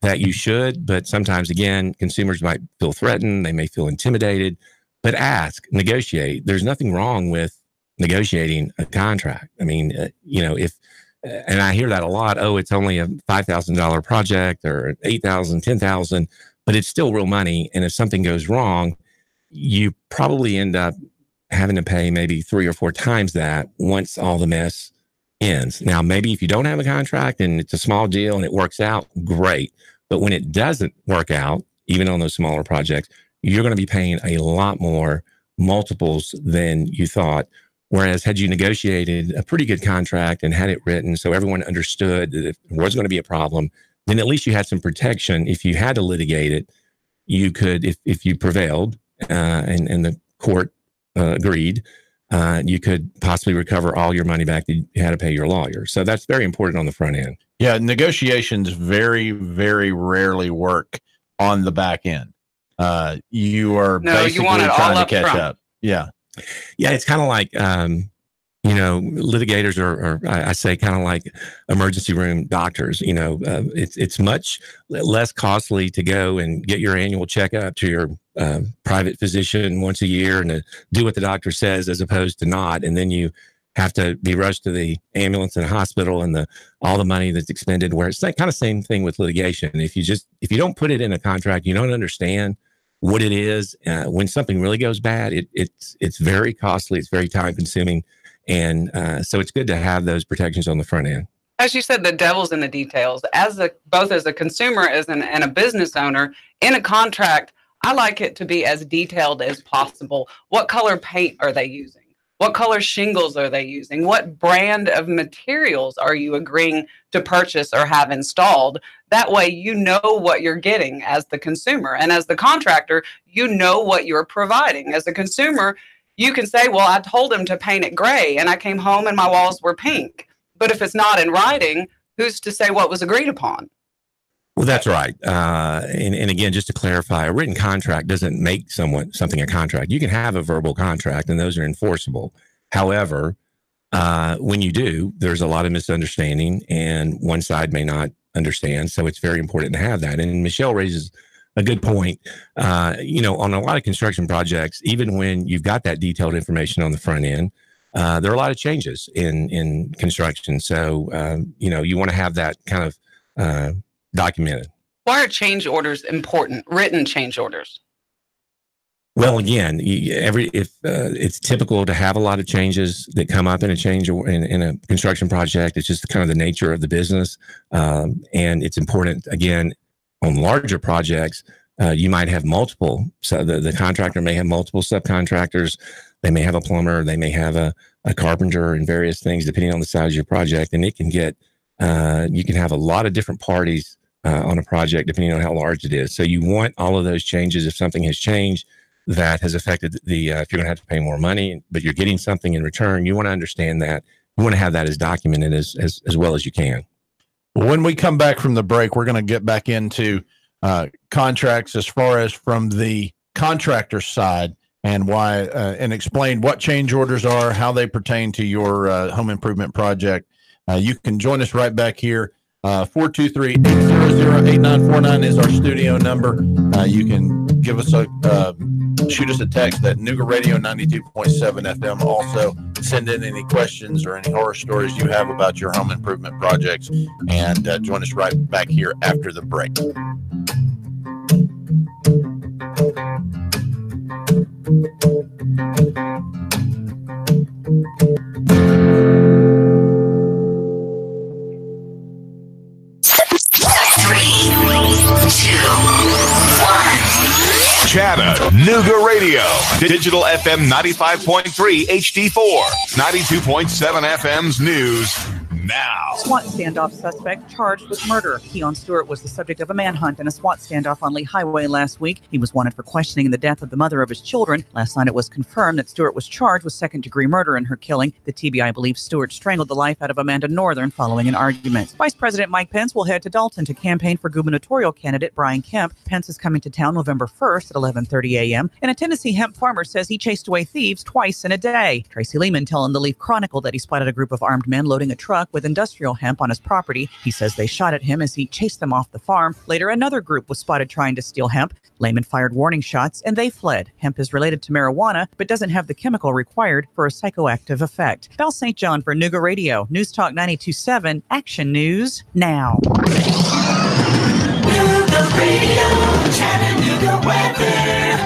that you should, but sometimes, again, consumers might feel threatened. They may feel intimidated, but ask, negotiate. There's nothing wrong with negotiating a contract. I mean, and I hear that a lot. Oh, it's only a $5,000 project, or $8,000, $10,000, but it's still real money. And if something goes wrong, you probably end up having to pay maybe 3 or 4 times that once all the mess ends. Now, maybe if you don't have a contract and it's a small deal and it works out, great. But when it doesn't work out, even on those smaller projects, you're going to be paying a lot more, multiples than you thought. Whereas had you negotiated a pretty good contract and had it written so everyone understood that if there was going to be a problem, then at least you had some protection. If you had to litigate it, you could, if you prevailed and the court agreed, you could possibly recover all your money back that you had to pay your lawyer. So that's very important on the front end.
Yeah, negotiations very, very rarely work on the back end. You are basically trying to catch up. Yeah.
Yeah, it's kind of like litigators are I say, kind of like emergency room doctors. It's much less costly to go and get your annual checkup to your private physician once a year and to do what the doctor says, as opposed to not. And then you have to be rushed to the ambulance and hospital and all the money that's expended, where it's that kind of same thing with litigation. If you don't put it in a contract, you don't understand what it is. When something really goes bad, it's very costly. It's very time consuming. And so it's good to have those protections on the front end.
As you said, the devil's in the details. Both as a consumer and a business owner, in a contract, I like it to be as detailed as possible. What color paint are they using? What color shingles are they using? What brand of materials are you agreeing to purchase or have installed? That way you know what you're getting as the consumer. And as the contractor, you know what you're providing. As a consumer, you can say, well, I told him to paint it gray and I came home and my walls were pink. But if it's not in writing, who's to say what was agreed upon?
Well, that's right. And again, just to clarify, a written contract doesn't make something a contract. You can have a verbal contract and those are enforceable. However, when you do, there's a lot of misunderstanding and one side may not understand. So it's very important to have that. And Michelle raises a good point. On a lot of construction projects, even when you've got that detailed information on the front end, there are a lot of changes in construction. So, you want to have that kind of documented.
Why are change orders important? Written change orders?
Well, again, it's typical to have a lot of changes that come up in a construction project. It's just kind of the nature of the business. And it's important, again, on larger projects, you might have multiple. So the contractor may have multiple subcontractors. They may have a plumber. They may have a carpenter and various things, depending on the size of your project. And it can get, you can have a lot of different parties on a project, depending on how large it is. So you want all of those changes. If something has changed that has affected if you're going to have to pay more money, but you're getting something in return, you want to understand that. You want to have that as documented as well as you can.
When we come back from the break, we're going to get back into contracts as far as from the contractor side and why, and explain what change orders are, how they pertain to your home improvement project. You can join us right back here. 423-800-8949 is our studio number. You can give us shoot us a text at Nooga Radio 92.7 FM. Also, send in any questions or any horror stories you have about your home improvement projects, and join us right back here after the break.
Chattanooga Radio, Digital FM 95.3 HD4, 92.7 FM's news now.
SWAT standoff suspect charged with murder. Keon Stewart was the subject of a manhunt and a SWAT standoff on Lee Highway last week. He was wanted for questioning in the death of the mother of his children. Last night it was confirmed that Stewart was charged with second-degree murder in her killing. The TBI believes Stewart strangled the life out of Amanda Northern following an argument. Vice President Mike Pence will head to Dalton to campaign for gubernatorial candidate Brian Kemp. Pence is coming to town November 1st at 11:30 a.m. And a Tennessee hemp farmer says he chased away thieves twice in a day. Tracy Lehman telling the Leaf Chronicle that he spotted a group of armed men loading a truck with industrial hemp on his property. He says they shot at him as he chased them off the farm. Later, another group was spotted trying to steal hemp. Lehman fired warning shots and they fled. Hemp is related to marijuana, but doesn't have the chemical required for a psychoactive effect. Belle St. John for Nooga Radio, News Talk 92.7, Action News now.
Nooga Radio, Chattanooga weather.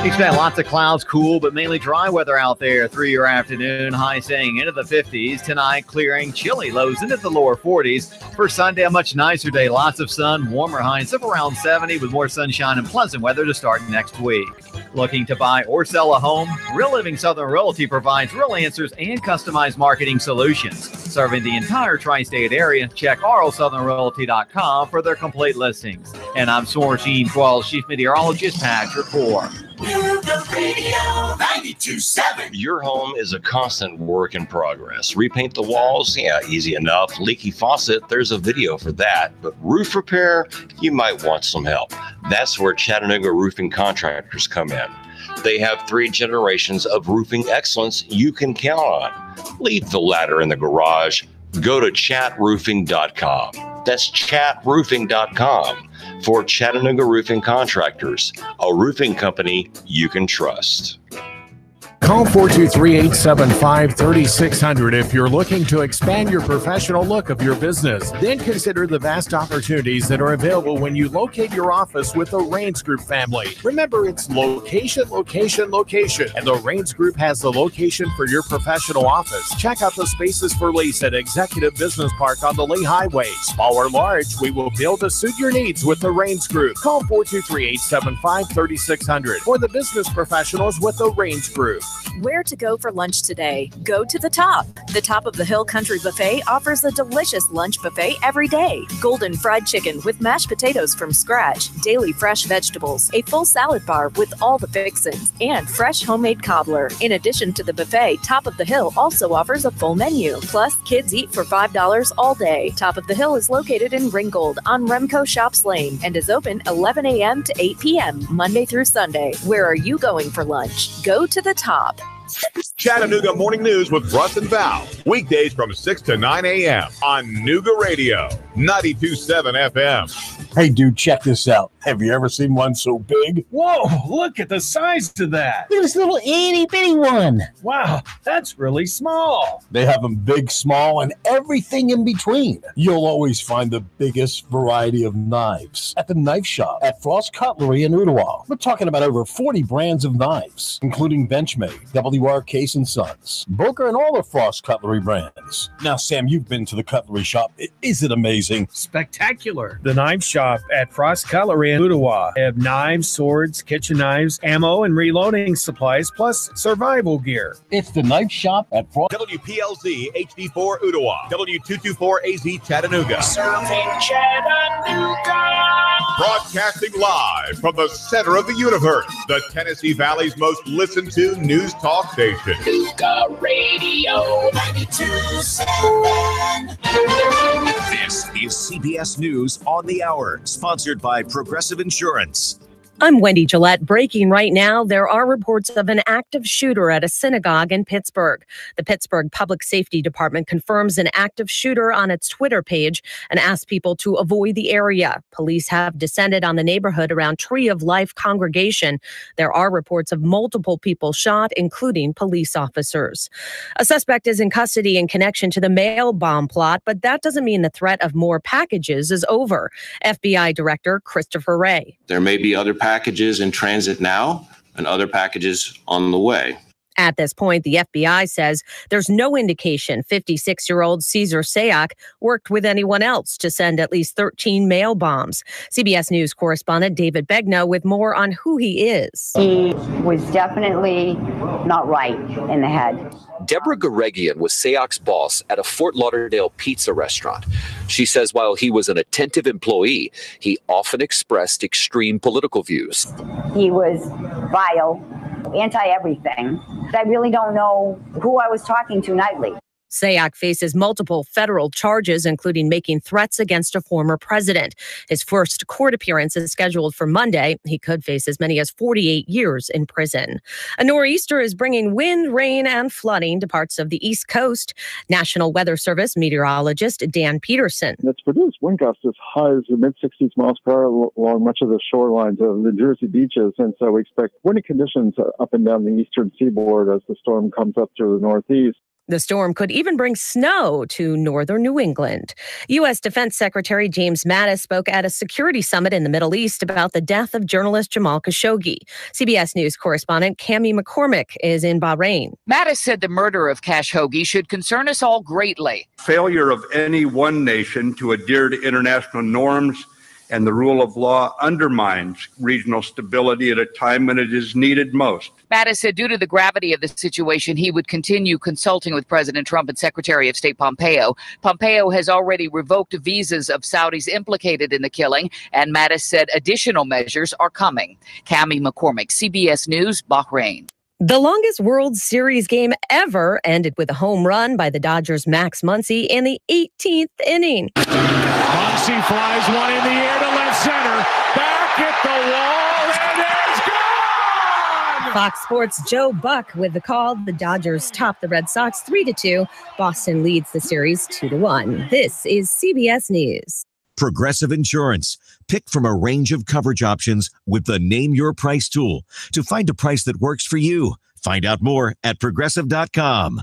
Expect lots of clouds, cool, but mainly dry weather out there through your afternoon. High staying into the 50s. Tonight, clearing, chilly lows into the lower 40s. For Sunday, a much nicer day. Lots of sun, warmer highs of around 70 with more sunshine and pleasant weather to start next week. Looking to buy or sell a home? Real Living Southern Realty provides real answers and customized marketing solutions. Serving the entire tri-state area, check rlsouthernrealty.com for their complete listings. And I'm Sourcine 12 Chief Meteorologist Patrick Moore.
Nooga Radio
92.7. Your home is a constant work in progress. Repaint the walls? Yeah, easy enough. Leaky faucet? There's a video for that. But roof repair? You might want some help. That's where Chattanooga Roofing Contractors come in. They have 3 generations of roofing excellence you can count on. Leave the ladder in the garage. Go to chatroofing.com. That's chatroofing.com for Chattanooga Roofing Contractors, a roofing company you can trust.
Call 423-875-3600 if you're looking to expand your professional look of your business. Then consider the vast opportunities that are available when you locate your office with the Raines Group family. Remember, it's location, location, location. And the Raines Group has the location for your professional office. Check out the spaces for lease at Executive Business Park on the Lee Highway. Small or large, we will build to suit your needs with the Raines Group. Call 423-875-3600 for the business professionals with the Raines Group.
Where to go for lunch today? Go to the Top. The Top of the Hill Country Buffet offers a delicious lunch buffet every day. Golden fried chicken with mashed potatoes from scratch, daily fresh vegetables, a full salad bar with all the fixins, and fresh homemade cobbler. In addition to the buffet, Top of the Hill also offers a full menu. Plus, kids eat for $5 all day. Top of the Hill is located in Ringgold on Remco Shops Lane and is open 11 a.m. to 8 p.m. Monday through Sunday. Where are you going for lunch? Go to the Top.
Chattanooga Morning News with Russ and Val. Weekdays from 6 to 9 a.m. on Nooga Radio, 92.7 FM.
Hey, dude, check this out. Have you ever seen one so big?
Whoa, look at the size of that.
Look at this little itty-bitty one.
Wow, that's really small.
They have them big, small, and everything in between. You'll always find the biggest variety of knives at the knife shop at Frost Cutlery in Ottawa. We're talking about over 40 brands of knives, including Benchmade, WR Case & Sons, Booker, and all the Frost Cutlery brands. Now, Sam, you've been to the cutlery shop. Is it amazing?
Spectacular. The knife shop at Frost Cutlery in Ottawa. They have knives, swords, kitchen knives, ammo, and reloading supplies, plus survival gear.
It's the knife shop at Frost.
WPLZ HD4 Ottawa, W224AZ Chattanooga.
Serving Chattanooga.
Broadcasting live from the center of the universe, the Tennessee Valley's most listened to news talk station.
Nooga Radio 92.7.
This is CBS News on the Hour, sponsored by Progressive Insurance.
I'm Wendy Gillette. Breaking right now, there are reports of an active shooter at a synagogue in Pittsburgh. The Pittsburgh Public Safety Department confirms an active shooter on its Twitter page and asks people to avoid the area. Police have descended on the neighborhood around Tree of Life congregation. There are reports of multiple people shot, including police officers. A suspect is in custody in connection to the mail bomb plot, but that doesn't mean the threat of more packages is over. FBI Director Christopher Wray.
There may be other packages in transit now and other packages on the way.
At this point, the FBI says there's no indication 56-year-old Cesar Sayak worked with anyone else to send at least 13 mail bombs. CBS News correspondent David Begnaud with more on who he is.
He was definitely not right in the head.
Deborah Garegian was Sayak's boss at a Fort Lauderdale pizza restaurant. She says while he was an attentive employee, he often expressed extreme political views.
He was vile, anti-everything. I really don't know who I was talking to nightly.
Sayak faces multiple federal charges, including making threats against a former president. His first court appearance is scheduled for Monday. He could face as many as 48 years in prison. A nor'easter is bringing wind, rain, and flooding to parts of the East Coast. National Weather Service meteorologist Dan Peterson.
It's produced wind gusts as high as the mid-60s miles per hour along much of the shorelines of the Jersey beaches. And so we expect windy conditions up and down the eastern seaboard as the storm comes up through the northeast.
The storm could even bring snow to northern New England. U.S. Defense Secretary James Mattis spoke at a security summit in the Middle East about the death of journalist Jamal Khashoggi. CBS News correspondent Cammie McCormick is in Bahrain.
Mattis said the murder of Khashoggi should concern us all greatly.
Failure of any one nation to adhere to international norms and the rule of law undermines regional stability at a time when it is needed most.
Mattis said due to the gravity of the situation, he would continue consulting with President Trump and Secretary of State Pompeo. Pompeo has already revoked visas of Saudis implicated in the killing, and Mattis said additional measures are coming. Cammie McCormick, CBS News, Bahrain.
The longest World Series game ever ended with a home run by the Dodgers' Max Muncy in the 18th inning.
Muncy flies one in the air to left center. Back at the wall, and it's gone!
Fox Sports' Joe Buck with the call. The Dodgers top the Red Sox 3-2. Boston leads the series 2-1. This is CBS News.
Progressive Insurance. Pick from a range of coverage options with the Name Your Price tool to find a price that works for you. Find out more at Progressive.com.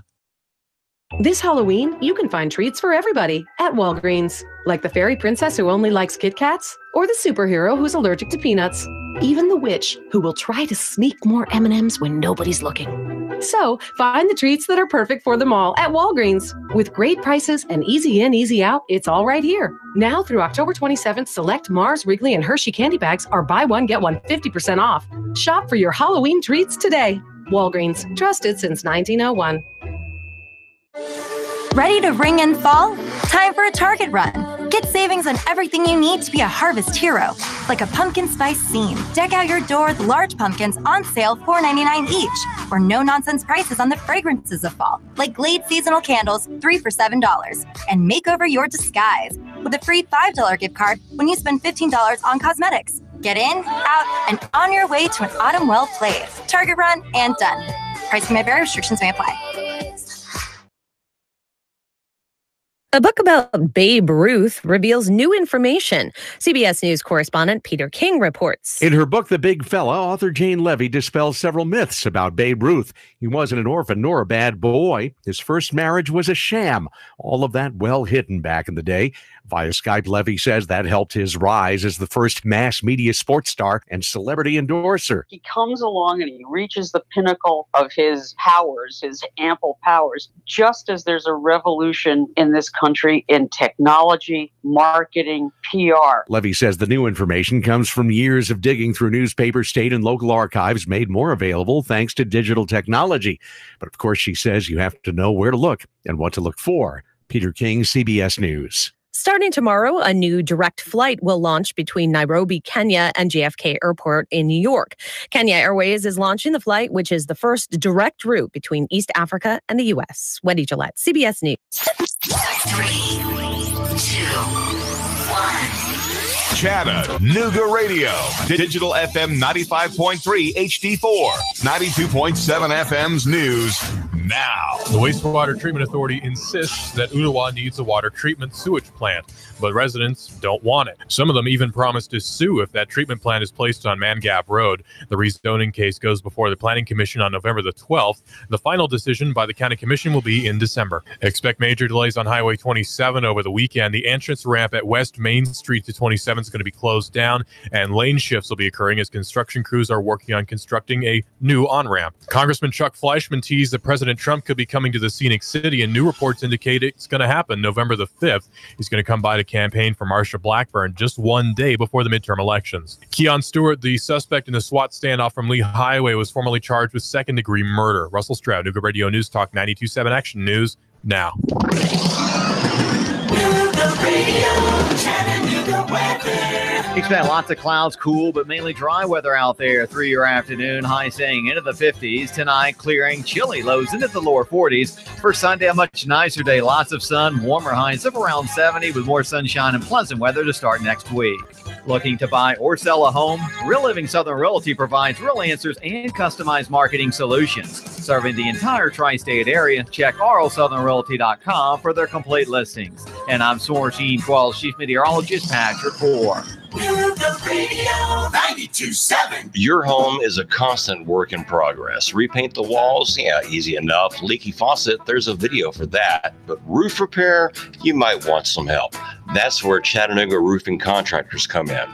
This Halloween, you can find treats for everybody at Walgreens. Like the fairy princess who only likes Kit Kats, or the superhero who's allergic to peanuts. Even the witch who will try to sneak more M&Ms when nobody's looking. So, find the treats that are perfect for them all at Walgreens. With great prices and easy in, easy out, it's all right here. Now through October 27th, select Mars, Wrigley, and Hershey candy bags are buy one, get one 50% off. Shop for your Halloween treats today. Walgreens, trusted since 1901.
Ready to ring in fall? Time for a Target run. Get savings on everything you need to be a harvest hero, like a pumpkin spice seam. Deck out your door with large pumpkins on sale $4.99 each, or no-nonsense prices on the fragrances of fall, like Glade seasonal candles, 3 for $7. And make over your disguise with a free $5 gift card when you spend $15 on cosmetics. Get in, out, and on your way to an autumn well played. Target run and done. Price may vary, restrictions may apply.
A book about Babe Ruth reveals new information. CBS News correspondent Peter King reports.
In her book, The Big Fella, author Jane Levy dispels several myths about Babe Ruth. He wasn't an orphan nor a bad boy. His first marriage was a sham. All of that well hidden back in the day. Via Skype, Levy says that helped his rise as the first mass media sports star and celebrity endorser.
He comes along and he reaches the pinnacle of his powers, his ample powers, just as there's a revolution in this country in technology, marketing, PR.
Levy says the new information comes from years of digging through newspaper, state, and local archives made more available thanks to digital technology. But of course, she says you have to know where to look and what to look for. Peter King, CBS News.
Starting tomorrow, a new direct flight will launch between Nairobi, Kenya, and JFK Airport in New York. Kenya Airways is launching the flight, which is the first direct route between East Africa and the U.S. Wendy Gillette, CBS News.
3, 2, 1.
Chattanooga Radio. Digital FM 95.3 HD4. 92.7 FM's news now.
The Wastewater Treatment Authority insists that Ottawa needs a water treatment sewage plant, but residents don't want it. Some of them even promise to sue if that treatment plant is placed on Man Gap Road. The rezoning case goes before the Planning Commission on November the 12th. The final decision by the County Commission will be in December. Expect major delays on Highway 27 over the weekend. The entrance ramp at West Main Street to 27 is going to be closed down, and lane shifts will be occurring as construction crews are working on constructing a new on-ramp. Congressman Chuck Fleischmann teased that President Trump could be coming to the scenic city, and new reports indicate it's going to happen November the 5th. He's going to come by to campaign for Marsha Blackburn just one day before the midterm elections. Keon Stewart, the suspect in the SWAT standoff from Lee Highway, was formally charged with second-degree murder. Russell Stroud, Chattanooga Radio News Talk 92.7 Action News now.
Expect lots of clouds, cool, but mainly dry weather out there through your afternoon. High staying into the 50s. Tonight, clearing, chilly lows into the lower 40s. For Sunday, a much nicer day. Lots of sun, warmer highs of around 70 with more sunshine and pleasant weather to start next week. Looking to buy or sell a home? Real Living Southern Realty provides real answers and customized marketing solutions. Serving the entire tri-state area, check rlsouthernrealty.com for their complete listings. And I'm Source Team 12 Chief Meteorologist Patrick Hoare.
Radio 92.7.
Your home is a constant work in progress. Repaint the walls? Yeah, easy enough. Leaky faucet? There's a video for that. But roof repair? You might want some help. That's where Chattanooga Roofing Contractors come in.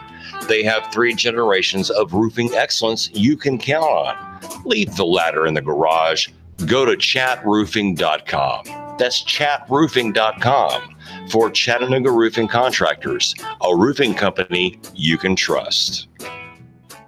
They have 3 generations of roofing excellence you can count on. Leave the ladder in the garage. Go to chatroofing.com. That's chatroofing.com for Chattanooga Roofing Contractors, a roofing company you can trust.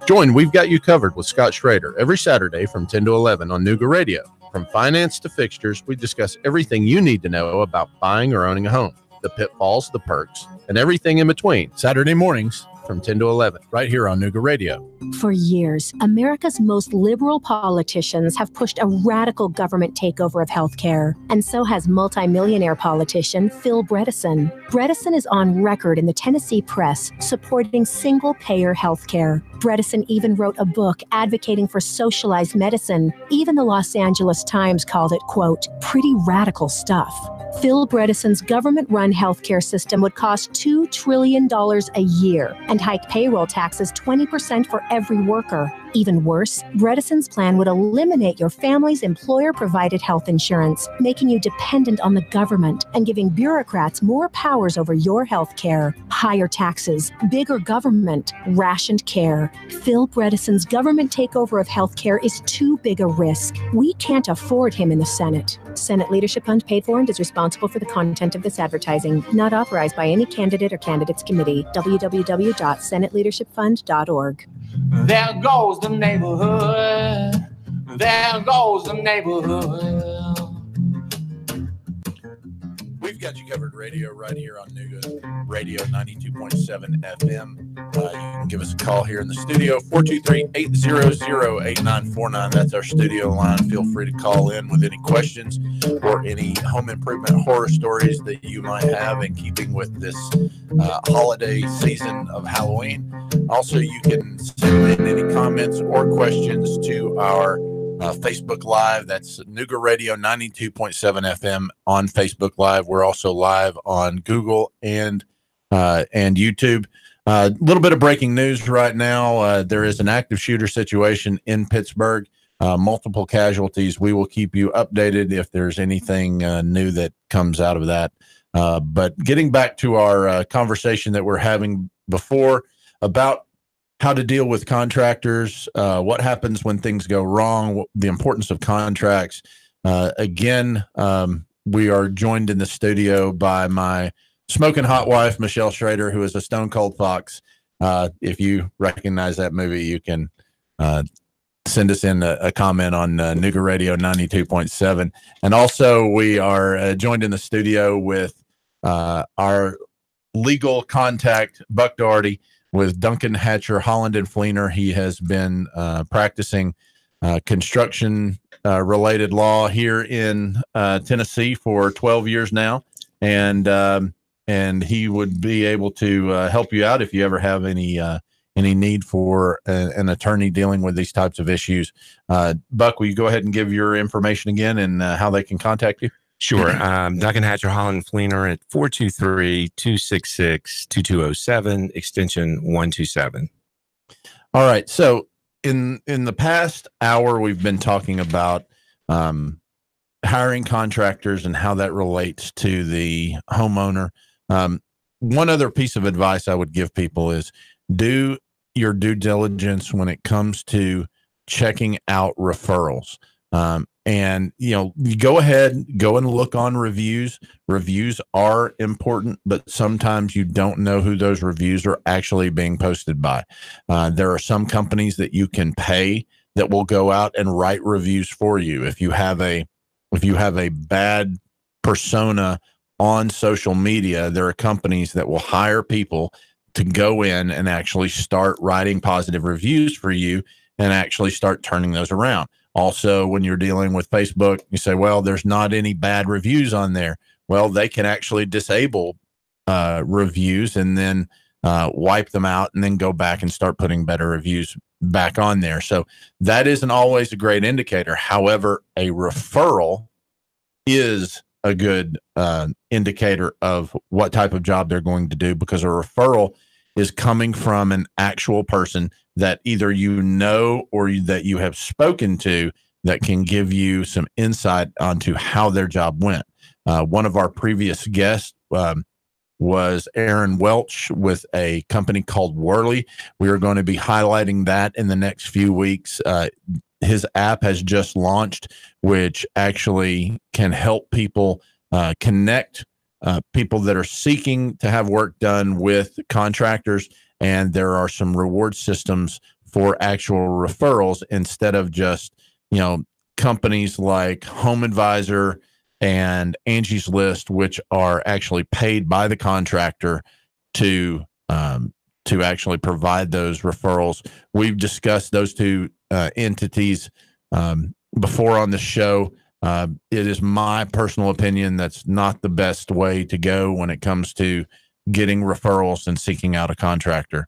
Join We've Got You Covered with Scott Schrader every Saturday from 10 to 11 on Nooga Radio. From finance to fixtures, we discuss everything you need to know about buying or owning a home, the pitfalls, the perks, and everything in between. Saturday mornings from 10 to 11, right here on Nooga Radio.
For years, America's most liberal politicians have pushed a radical government takeover of healthcare, and so has multimillionaire politician Phil Bredesen. Bredesen is on record in the Tennessee press supporting single-payer healthcare. Bredesen even wrote a book advocating for socialized medicine. Even the Los Angeles Times called it, quote, pretty radical stuff. Phil Bredesen's government-run healthcare system would cost $2 trillion a year and hike payroll taxes 20% for every worker. Even worse, Bredesen's plan would eliminate your family's employer-provided health insurance, making you dependent on the government and giving bureaucrats more powers over your health care. Higher taxes, bigger government, rationed care. Phil Bredesen's government takeover of health care is too big a risk. We can't afford him in the Senate. Senate Leadership Fund paid for and is responsible for the content of this advertising. Not authorized by any candidate or candidates committee. www.senateleadershipfund.org.
There goes the neighborhood. There goes the neighborhood.
We've got you covered radio right here on Nooga Radio 92.7 FM. You can give us a call here in the studio, 423-800-8949. That's our studio line. Feel free to call in with any questions or any home improvement horror stories that you might have in keeping with this holiday season of Halloween. Also, you can send in any comments or questions to our Facebook Live. That's Nooga Radio 92.7 FM on Facebook Live. We're also live on Google and YouTube. A little bit of breaking news right now. There is an active shooter situation in Pittsburgh. Multiple casualties. We will keep you updated if there's anything new that comes out of that. But getting back to our conversation that we're having before about how to deal with contractors, what happens when things go wrong, the importance of contracts. Again, we are joined in the studio by my smoking hot wife, Michelle Schrader, who is a stone cold fox. If you recognize that movie, you can send us in a comment on Nooga Radio 92.7. And also we are joined in the studio with our legal contact, Buck Doherty, with Duncan Hatcher, Holland and Fleener. He has been practicing construction related law here in Tennessee for 12 years now. And he would be able to help you out if you ever have any need for an attorney dealing with these types of issues. Buck, will you go ahead and give your information again and how they can contact you?
Sure. Duncan Hatcher, Holland Fleener at 423-266-2207, extension 127.
All right. So in the past hour, we've been talking about hiring contractors and how that relates to the homeowner. One other piece of advice I would give people is do your due diligence when it comes to checking out referrals. And, you go ahead, go and look on reviews. Reviews are important, but sometimes you don't know who those reviews are actually being posted by. There are some companies that you can pay that will go out and write reviews for you. If you have a bad persona on social media, there are companies that will hire people to go in and actually start writing positive reviews for you and actually start turning those around. Also, when you're dealing with Facebook, you say, well, there's not any bad reviews on there. Well, they can actually disable reviews and then wipe them out and then go back and start putting better reviews back on there. So that isn't always a great indicator. However, a referral is a good indicator of what type of job they're going to do, because a referral is coming from an actual person that either you know or that you have spoken to that can give you some insight onto how their job went. One of our previous guests was Aaron Welch with a company called Worley. We are going to be highlighting that in the next few weeks. His app has just launched, which actually can help people connect people that are seeking to have work done with contractors. And there are some reward systems for actual referrals instead of just, companies like Home Advisor and Angie's List, which are actually paid by the contractor to to actually provide those referrals. We've discussed those two entities before on the show. It is my personal opinion that's not the best way to go when it comes to getting referrals and seeking out a contractor.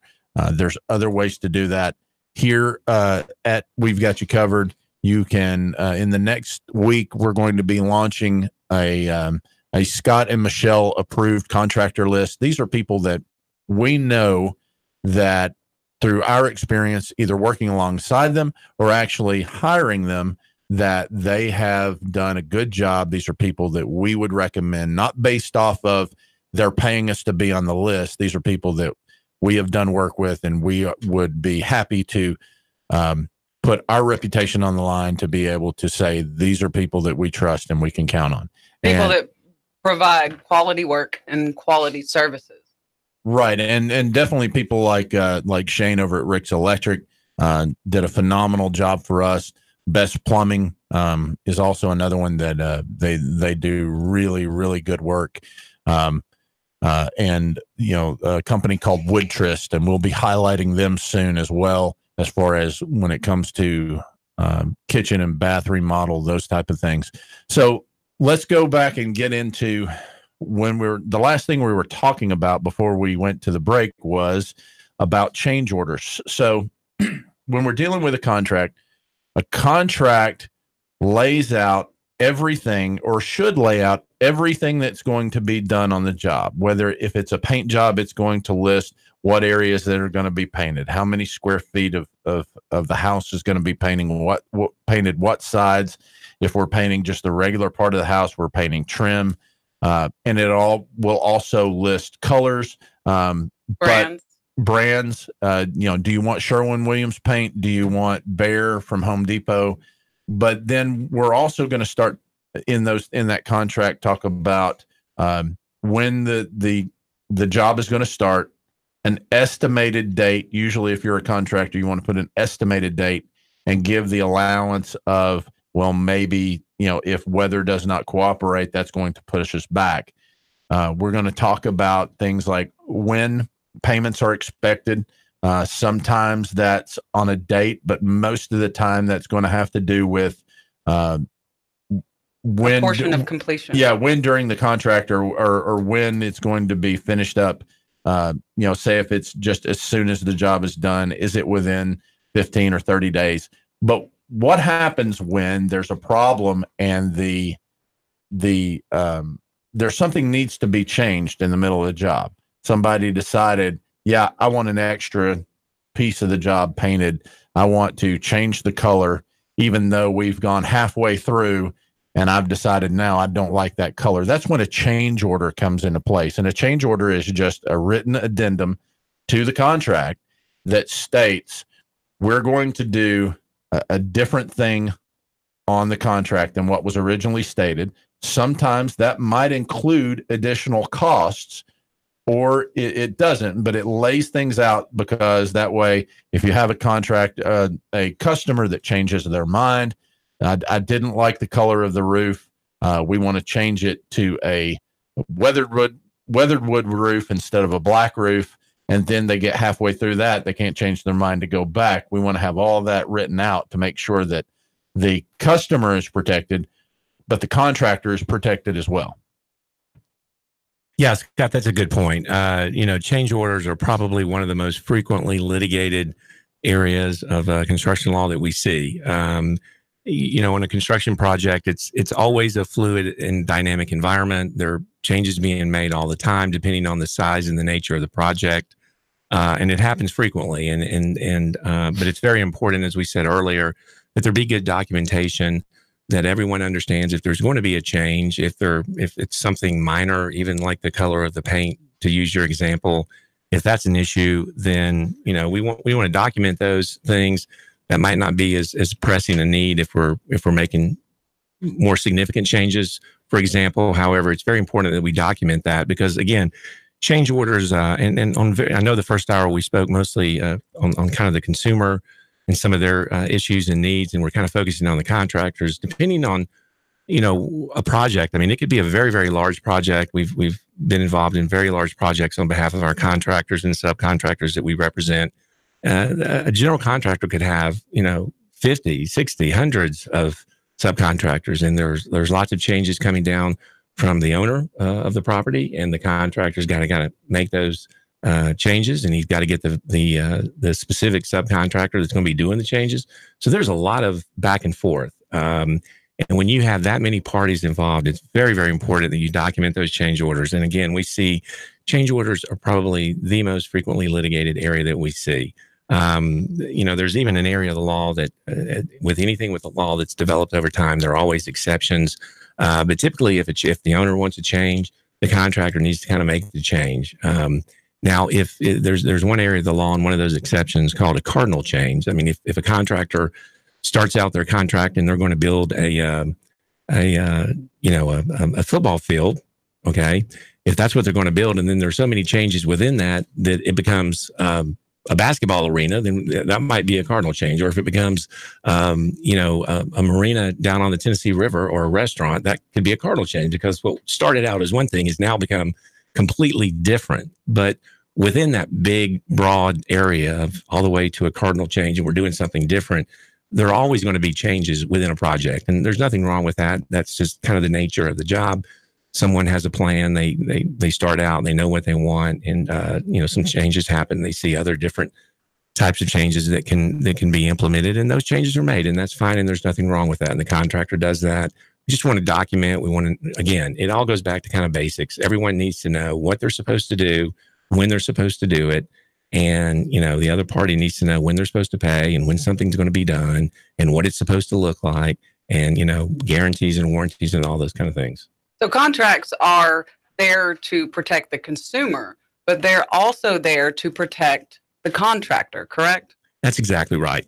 There's other ways to do that. Here at We've Got You Covered, you can, in the next week, we're going to be launching a Scott and Michelle approved contractor list. These are people that we know that through our experience, either working alongside them or actually hiring them, that they have done a good job. These are people that we would recommend, not based off of they're paying us to be on the list. These are people that we have done work with, and we would be happy to put our reputation on the line to be able to say these are people that we trust and we can count on.
People that provide quality work and quality services.
Right. And definitely people like Shane over at Rick's Electric did a phenomenal job for us. Best Plumbing is also another one that they do really, really good work. And, a company called Woodtrist, and we'll be highlighting them soon as well, as far as when it comes to kitchen and bath remodel, those type of things. So let's go back and get into the last thing we were talking about before we went to the break was about change orders. So when we're dealing with a contract lays out everything, or should lay out everything that's going to be done on the job. Whether if it's a paint job, it's going to list what areas that are going to be painted, how many square feet of the house is going to be painting, what painted, what sides. If we're painting just the regular part of the house, we're painting trim, and it all will also list colors, brands. Do you want Sherwin-Williams paint? Do you want Behr from Home Depot? But then we're also going to start in that contract talk about when the job is going to start, an estimated date. Usually, if you're a contractor, you want to put an estimated date and give the allowance of, well, maybe, if weather does not cooperate, that's going to push us back. We're going to talk about things like when payments are expected. Sometimes that's on a date, but most of the time that's going to have to do with when
portion of completion.
Yeah, when during the contract or when it's going to be finished up. Say if it's just as soon as the job is done, is it within 15 or 30 days? But what happens when there's a problem and there's something needs to be changed in the middle of the job? Somebody decided, yeah, I want an extra piece of the job painted. I want to change the color, even though we've gone halfway through and I've decided now I don't like that color. That's when a change order comes into place. And a change order is just a written addendum to the contract that states we're going to do a different thing on the contract than what was originally stated. Sometimes that might include additional costs, or it doesn't, but it lays things out, because that way, if you have a contract, a customer that changes their mind, I didn't like the color of the roof. We want to change it to a weathered wood roof instead of a black roof. And then they get halfway through that, they can't change their mind to go back. We want to have all that written out to make sure that the customer is protected, but the contractor is protected as well.
Yeah, Scott, that's a good point. Change orders are probably one of the most frequently litigated areas of construction law that we see. In a construction project, it's always a fluid and dynamic environment. There are changes being made all the time, depending on the size and the nature of the project. And it happens frequently. But it's very important, as we said earlier, that there be good documentation, that everyone understands if there's going to be a change, if it's something minor, even like the color of the paint, to use your example, if that's an issue, then, we want to document those things. That might not be as pressing a need if we're making more significant changes, for example. However, it's very important that we document that, because again, change orders I know the first hour we spoke mostly on kind of the consumer and some of their issues and needs, and we're kind of focusing on the contractors. Depending on a project. I mean, it could be a very, very large project. We've been involved in very large projects on behalf of our contractors and subcontractors that we represent. A general contractor could have, 50, 60, hundreds of subcontractors, and there's lots of changes coming down from the owner of the property, and the contractor's got to make those changes, and he's got to get the specific subcontractor that's going to be doing the changes. So there's a lot of back and forth. And when you have that many parties involved, it's very, very important that you document those change orders. And again, we see change orders are probably the most frequently litigated area that we see. There's even an area of the law that with anything with the law that's developed over time, there are always exceptions. But typically, if the owner wants to change, the contractor needs to kind of make the change. Now, if there's one area of the law and one of those exceptions called a cardinal change. I mean, if a contractor starts out their contract and they're going to build a football field, okay, if that's what they're going to build, and then there's so many changes within that it becomes a basketball arena, then that might be a cardinal change. Or if it becomes, a marina down on the Tennessee River or a restaurant, that could be a cardinal change, because what started out as one thing has now become completely different. But within that big, broad area of all the way to a cardinal change, and we're doing something different, there are always going to be changes within a project. And there's nothing wrong with that. That's just kind of the nature of the job. Someone has a plan. They start out, they know what they want, and some changes happen. They see other different types of changes that can be implemented, and those changes are made, and that's fine. And there's nothing wrong with that. And the contractor does that. We just want to document. We want to, again, it all goes back to kind of basics. Everyone needs to know what they're supposed to do, when they're supposed to do it. And, the other party needs to know when they're supposed to pay and when something's going to be done and what it's supposed to look like, and, guarantees and warranties and all those kind of things.
So contracts are there to protect the consumer, but they're also there to protect the contractor, correct?
That's exactly right.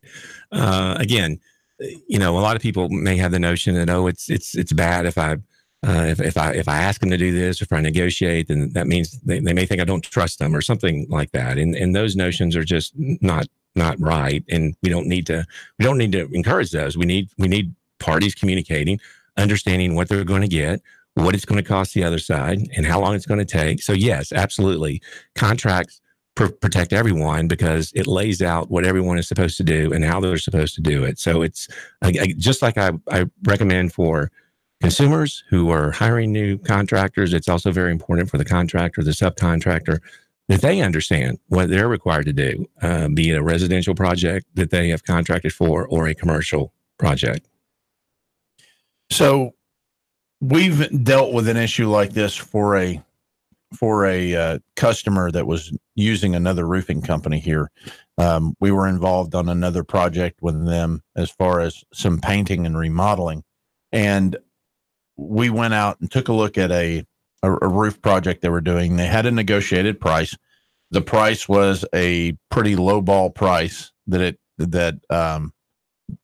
Again, a lot of people may have the notion that, it's bad if I ask them to do this, or if I negotiate, then that means they may think I don't trust them or something like that. And those notions are just not right. And we don't need to encourage those. We need parties communicating, understanding what they're going to get, what it's going to cost the other side, and how long it's going to take. So yes, absolutely. Contracts protect everyone because it lays out what everyone is supposed to do and how they're supposed to do it. So it's just like I recommend for consumers who are hiring new contractors. It's also very important for the contractor, the subcontractor, that they understand what they're required to do, be it a residential project that they have contracted for or a commercial project.
So we've dealt with an issue like this for a customer that was using another roofing company here. We were involved on another project with them as far as some painting and remodeling. And we went out and took a look at a roof project they were doing. They had a negotiated price. The price was a pretty low ball price that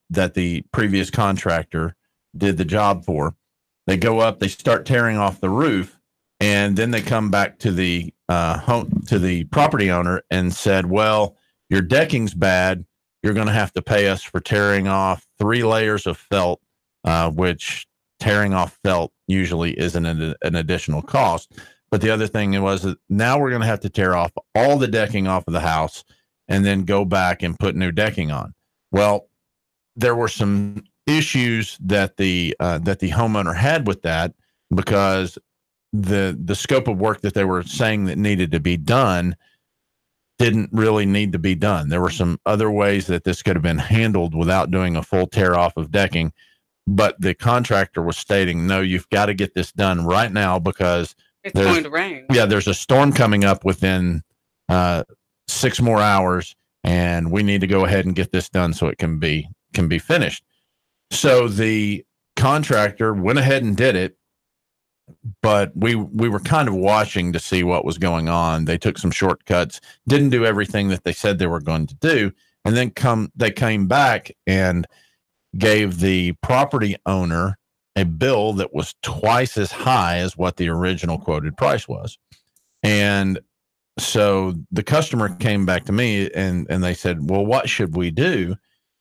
the previous contractor did the job for. They go up, they start tearing off the roof, and then they come back to the property owner and said, well, your decking's bad. You're going to have to pay us for tearing off 3 layers of felt, which tearing off felt usually isn't an additional cost. But the other thing was that now we're going to have to tear off all the decking off of the house and then go back and put new decking on. Well, there were some issues that the homeowner had with that, because the scope of work that they were saying that needed to be done didn't really need to be done. There were some other ways that this could have been handled without doing a full tear off of decking. But the contractor was stating, no, you've got to get this done right now because
it's going to rain.
Yeah, there's a storm coming up within 6 more hours, and we need to go ahead and get this done so it can be finished. So the contractor went ahead and did it, but we were kind of watching to see what was going on. They took some shortcuts, didn't do everything that they said they were going to do, and then they came back and gave the property owner a bill that was twice as high as what the original quoted price was. And so the customer came back to me and they said, well, what should we do?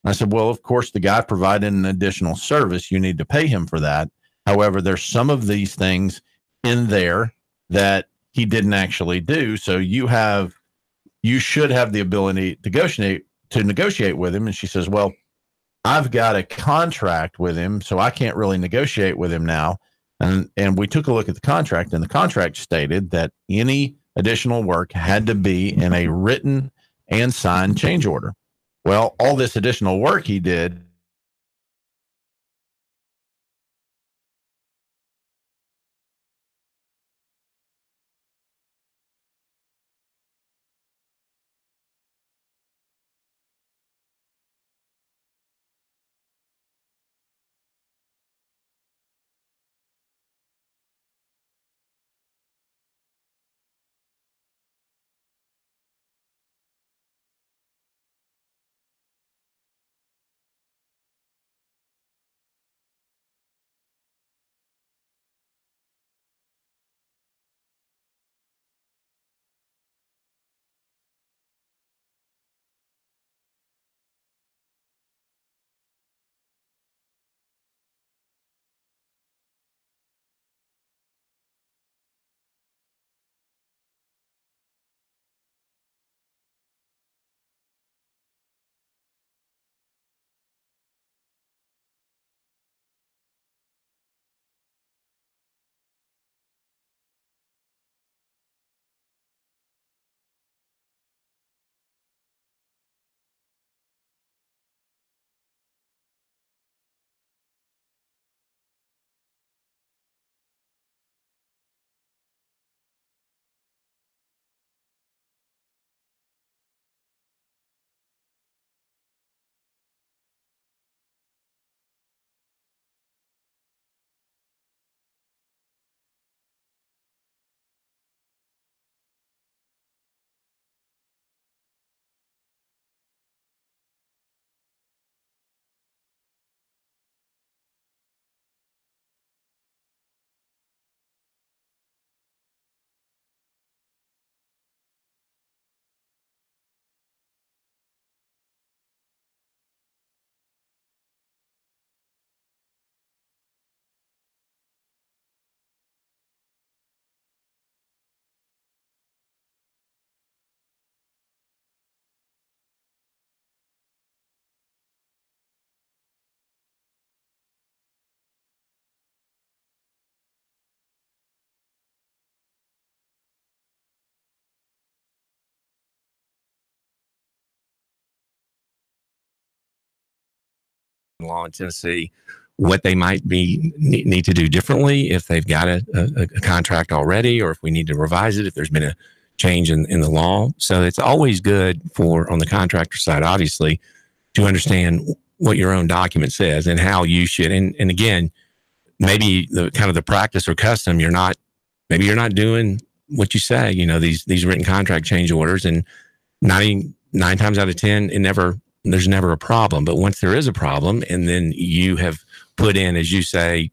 I said, well, of course, the guy provided an additional service. You need to pay him for that. However, there's some of these things in there that he didn't actually do. So you should have the ability to negotiate with him. And she says, well, I've got a contract with him, so I can't really negotiate with him now. And we took a look at the contract, and the contract stated that any additional work had to be in a written and signed change order. Well, all this additional work he did
law in Tennessee, what they might need to do differently if they've got a contract already, or if we need to revise it, if there's been a change in the law. So it's always good on the contractor side, obviously, to understand what your own document says and how you should. And again, maybe the practice or custom, you're not doing what you say, these written contract change orders, and 99 times out of 10, there's never a problem. But once there is a problem, and then you have put in, as you say,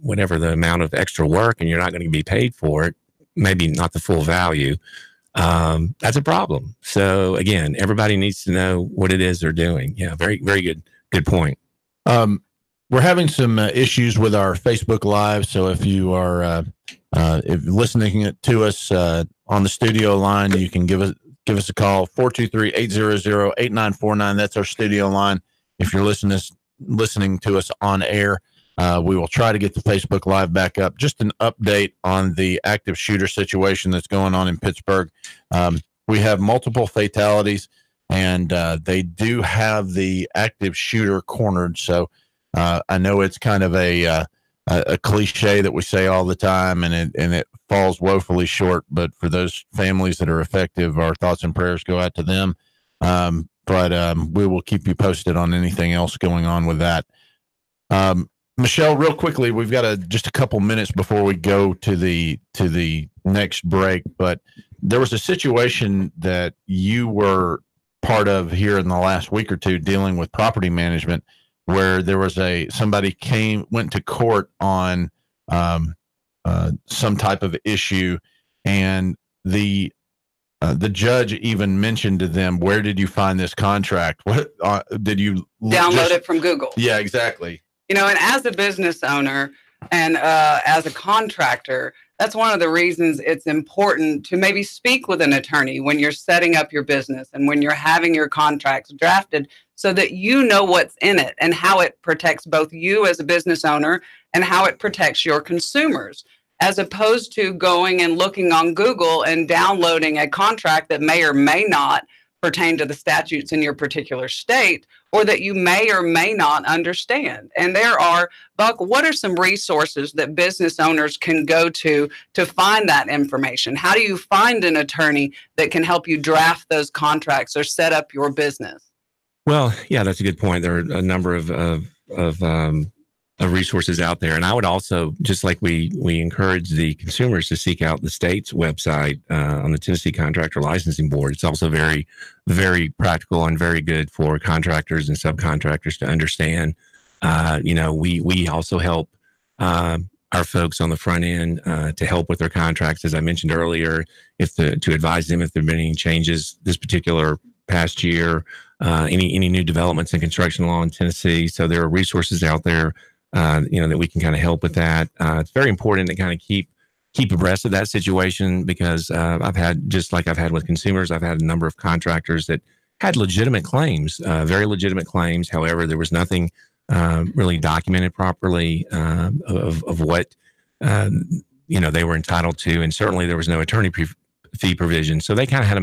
whatever the amount of extra work, and you're not going to be paid for it, maybe not the full value, that's a problem. So again, everybody needs to know what it is they're doing. Yeah, very, very good point.
We're having some issues with our Facebook Live. So if you are if listening to us on the studio line, you can give us a call, 423-800-8949. That's our studio line. If you're listening to us on air, we will try to get the Facebook Live back up. Just an update on the active shooter situation that's going on in Pittsburgh. We have multiple fatalities, and they do have the active shooter cornered. So I know it's kind of a cliche that we say all the time, and it falls woefully short. But for those families that are affected, our thoughts and prayers go out to them. But we will keep you posted on anything else going on with that. Michelle, real quickly, we've got just a couple minutes before we go to the next break. But there was a situation that you were part of here in the last week or two, dealing with property management, where there was somebody went to court on some type of issue, and the judge even mentioned to them, "Where did you find this contract? What did you
download it from Google?"
Yeah, exactly.
And as a business owner, And as a contractor, that's one of the reasons it's important to maybe speak with an attorney when you're setting up your business and when you're having your contracts drafted, so that you know what's in it and how it protects both you as a business owner and how it protects your consumers, as opposed to going and looking on Google and downloading a contract that may or may not pertain to the statutes in your particular state, or that you may or may not understand. And there are, Buck, what are some resources that business owners can go to find that information? How do you find an attorney that can help you draft those contracts or set up your business?
Well, yeah, that's a good point. There are a number of resources out there. And I would also, just like we encourage the consumers to seek out the state's website on the Tennessee Contractor Licensing Board. It's also very, very practical and very good for contractors and subcontractors to understand. We also help our folks on the front end to help with their contracts, as I mentioned earlier, to advise them if there have been any changes this particular past year, any new developments in construction law in Tennessee. So there are resources out there that we can kind of help with that. It's very important to kind of keep abreast of that situation, because I've had with consumers, I've had a number of contractors that had legitimate claims, very legitimate claims. However, there was nothing really documented properly of what they were entitled to, and certainly there was no attorney fee provision. So they kind of had to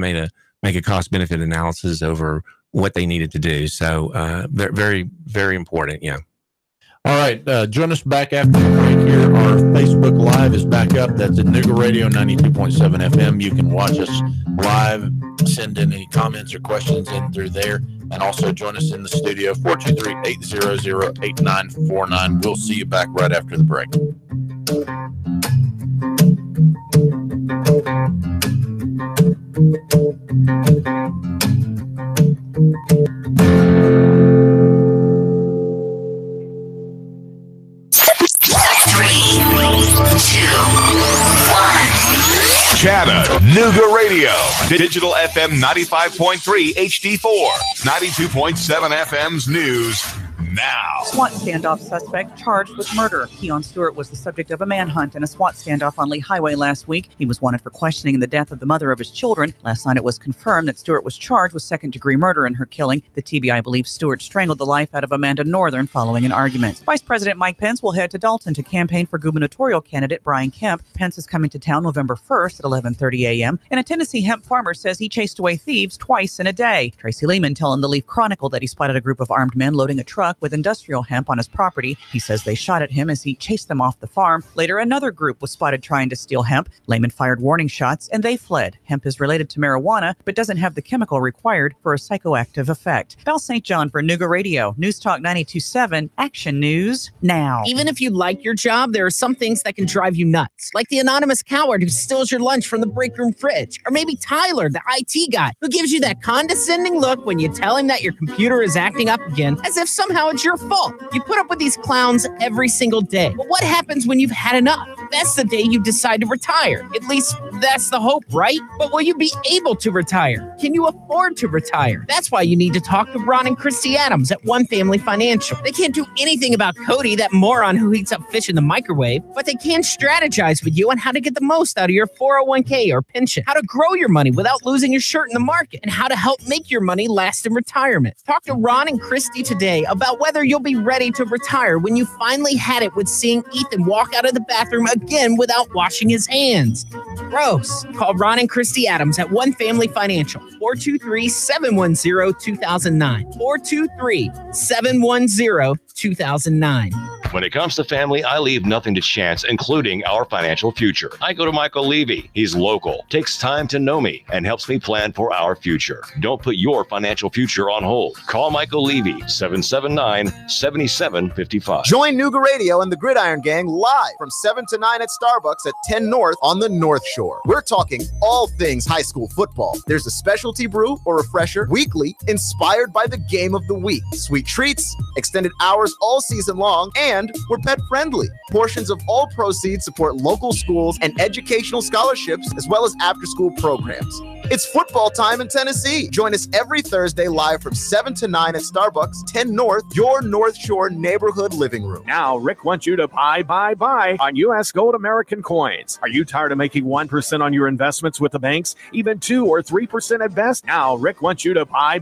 make a cost benefit analysis over what they needed to do. So very, very important. Yeah.
All right. Join us back after the break here. Our Facebook Live is back up. That's at Nooga Radio 92.7 FM. You can watch us live, send in any comments or questions in through there, and also join us in the studio, 423-800-8949. We'll see you back right after the break.
Chattanooga Radio, Digital FM 95.3 HD4, 92.7 FM's news now.
SWAT standoff suspect charged with murder. Keon Stewart was the subject of a manhunt and a SWAT standoff on Lee Highway last week. He was wanted for questioning in the death of the mother of his children. Last night it was confirmed that Stewart was charged with second-degree murder in her killing. The TBI believes Stewart strangled the life out of Amanda Northern following an argument. Vice President Mike Pence will head to Dalton to campaign for gubernatorial candidate Brian Kemp. Pence is coming to town November 1st at 11:30 a.m. And a Tennessee hemp farmer says he chased away thieves twice in a day. Tracy Lehman telling the Leaf Chronicle that he spotted a group of armed men loading a truck with industrial hemp on his property. He says they shot at him as he chased them off the farm. Later, another group was spotted trying to steal hemp. Lehman fired warning shots and they fled. Hemp is related to marijuana, but doesn't have the chemical required for a psychoactive effect. Belle St. John for Nooga Radio, News Talk 92.7, Action News now.
Even if you like your job, there are some things that can drive you nuts, like the anonymous coward who steals your lunch from the break room fridge, or maybe Tyler, the IT guy, who gives you that condescending look when you tell him that your computer is acting up again, as if somehow it's your fault. You put up with these clowns every single day. But what happens when you've had enough? That's the day you decide to retire. At least that's the hope, right? But will you be able to retire? Can you afford to retire? That's why you need to talk to Ron and Christy Adams at One Family Financial. They can't do anything about Cody, that moron who heats up fish in the microwave, but they can strategize with you on how to get the most out of your 401k or pension, how to grow your money without losing your shirt in the market, and how to help make your money last in retirement. Talk to Ron and Christy today about whether you'll be ready to retire when you finally had it with seeing Ethan walk out of the bathroom again without washing his hands. Gross. Call Ron and Christy Adams at One Family Financial, 423-710-2009, 423-710-2009.
When it comes to family, I leave nothing to chance, including our financial future. I go to Michael Levy. He's local, takes time to know me, and helps me plan for our future. Don't put your financial future on hold. Call Michael Levy, 779-7755.
Join Nooga Radio and the Gridiron Gang live from 7 to 9 at Starbucks at 10 North on the North Shore. We're talking all things high school football. There's a specialty brew or refresher weekly inspired by the game of the week. Sweet treats, extended hours all season long, and we're pet friendly. Portions of all proceeds support local schools and educational scholarships, as well as after-school programs. It's football time in Tennessee. Join us every Thursday live from 7 to 9 at Starbucks, 10 North, your North Shore neighborhood living room.
Now, Rick wants you to buy on U.S. Gold American coins. Are you tired of making 1% on your investments with the banks, even 2 or 3% at best? Now, Rick wants you to buy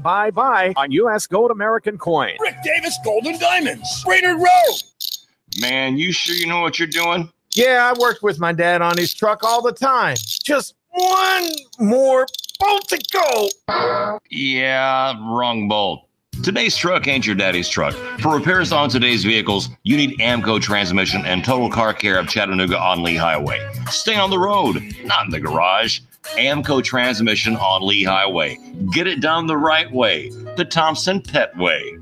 on U.S. Gold American coins.
Rick Davis Gold and Diamonds, Brainerd Road.
Man, you sure you know what you're doing?
Yeah, I worked with my dad on his truck all the time. Just one more bolt to go.
Yeah, wrong bolt. Today's truck ain't your daddy's truck. For repairs on today's vehicles, you need Amco Transmission and Total Car Care of Chattanooga on Lee Highway. Stay on the road, not in the garage. Amco Transmission on Lee Highway. Get it done the right way. The Thompson Pet way.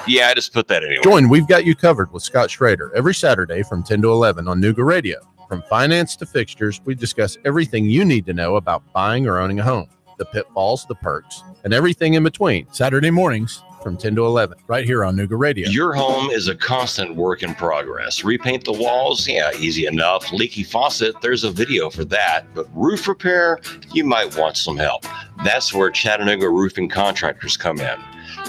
Yeah, I just put that anyway.
Join We've Got You Covered with Scott Schrader every Saturday from 10 to 11 on Nooga Radio. From finance to fixtures, we discuss everything you need to know about buying or owning a home, the pitfalls, the perks, and everything in between. Saturday mornings from 10 to 11, right here on Nooga Radio.
Your home is a constant work in progress. Repaint the walls? Yeah, easy enough. Leaky faucet? There's a video for that. But roof repair? You might want some help. That's where Chattanooga Roofing Contractors come in.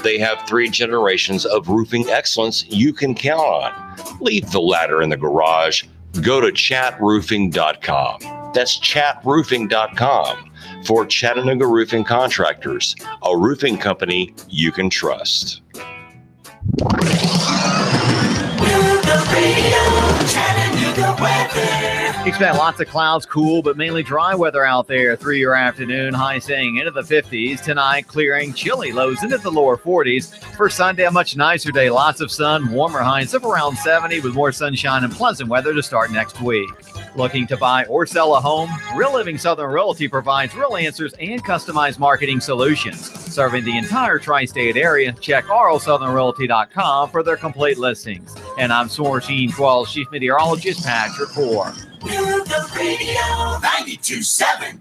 They have 3 generations of roofing excellence you can count on. Leave the ladder in the garage. Go to chatroofing.com. That's chatroofing.com for Chattanooga Roofing Contractors, a roofing company you can trust.
Expect lots of clouds, cool, but mainly dry weather out there through your afternoon. High staying into the 50s. Tonight, clearing, chilly lows into the lower 40s. For Sunday, a much nicer day. Lots of sun, warmer highs of around 70 with more sunshine and pleasant weather to start next week. Looking to buy or sell a home? Real Living Southern Realty provides real answers and customized marketing solutions. Serving the entire tri-state area, check rlsouthernrealty.com for their complete listings. And I'm Source 12 Chief Meteorologist Patrick Hoare.
Nooga Radio 92.7.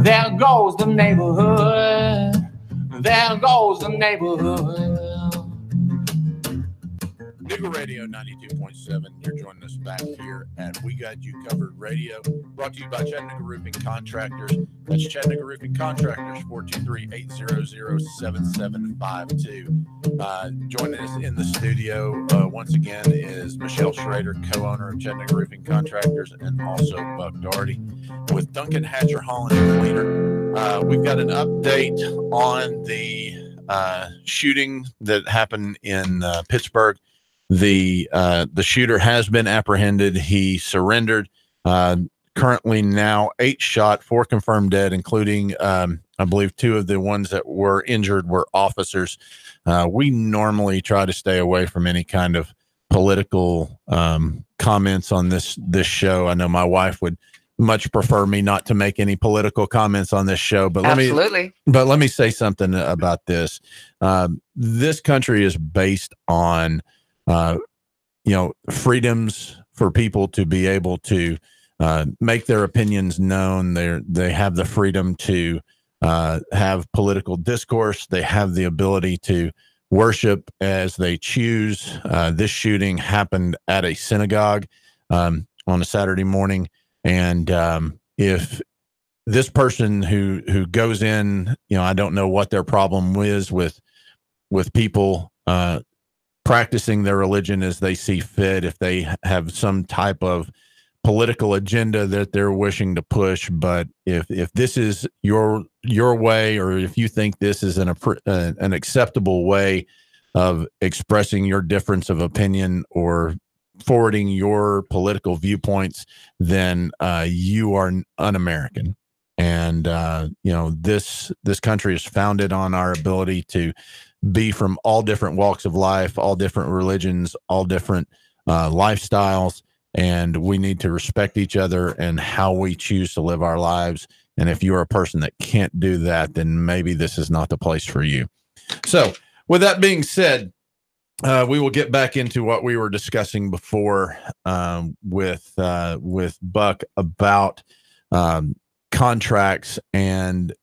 There goes the neighborhood. There goes the neighborhood.
Nooga Radio 92.7. You're joining us back here at We Got You Covered Radio, brought to you by Chattanooga Roofing Contractors. That's Chattanooga Roofing Contractors, 423-800-7752. Joining us in the studio once again is Michelle Schrader, co-owner of Chattanooga Roofing Contractors, and also Buck Doherty with Duncan Hatcher Holland Cleaner. We've got an update on the shooting that happened in Pittsburgh. The shooter has been apprehended. He surrendered. Currently now 8 shot, 4 confirmed dead, including I believe 2 of the ones that were injured were officers. We normally try to stay away from any kind of political comments on this show. I know my wife would much prefer me not to make any political comments on this show, but let me say something about this. This country is based on freedoms for people to be able to make their opinions known. They have the freedom to have political discourse. They have the ability to worship as they choose. This shooting happened at a synagogue on a Saturday morning. And if this person who goes in, I don't know what their problem is with people practicing their religion as they see fit, if they have some type of political agenda that they're wishing to push. But if this is your way, or if you think this is an acceptable way of expressing your difference of opinion or forwarding your political viewpoints, then you are un-American. And this country is founded on our ability to be from all different walks of life, all different religions, all different lifestyles, and we need to respect each other and how we choose to live our lives. And if you're a person that can't do that, then maybe this is not the place for you. So with that being said, we will get back into what we were discussing before with Buck about contracts, and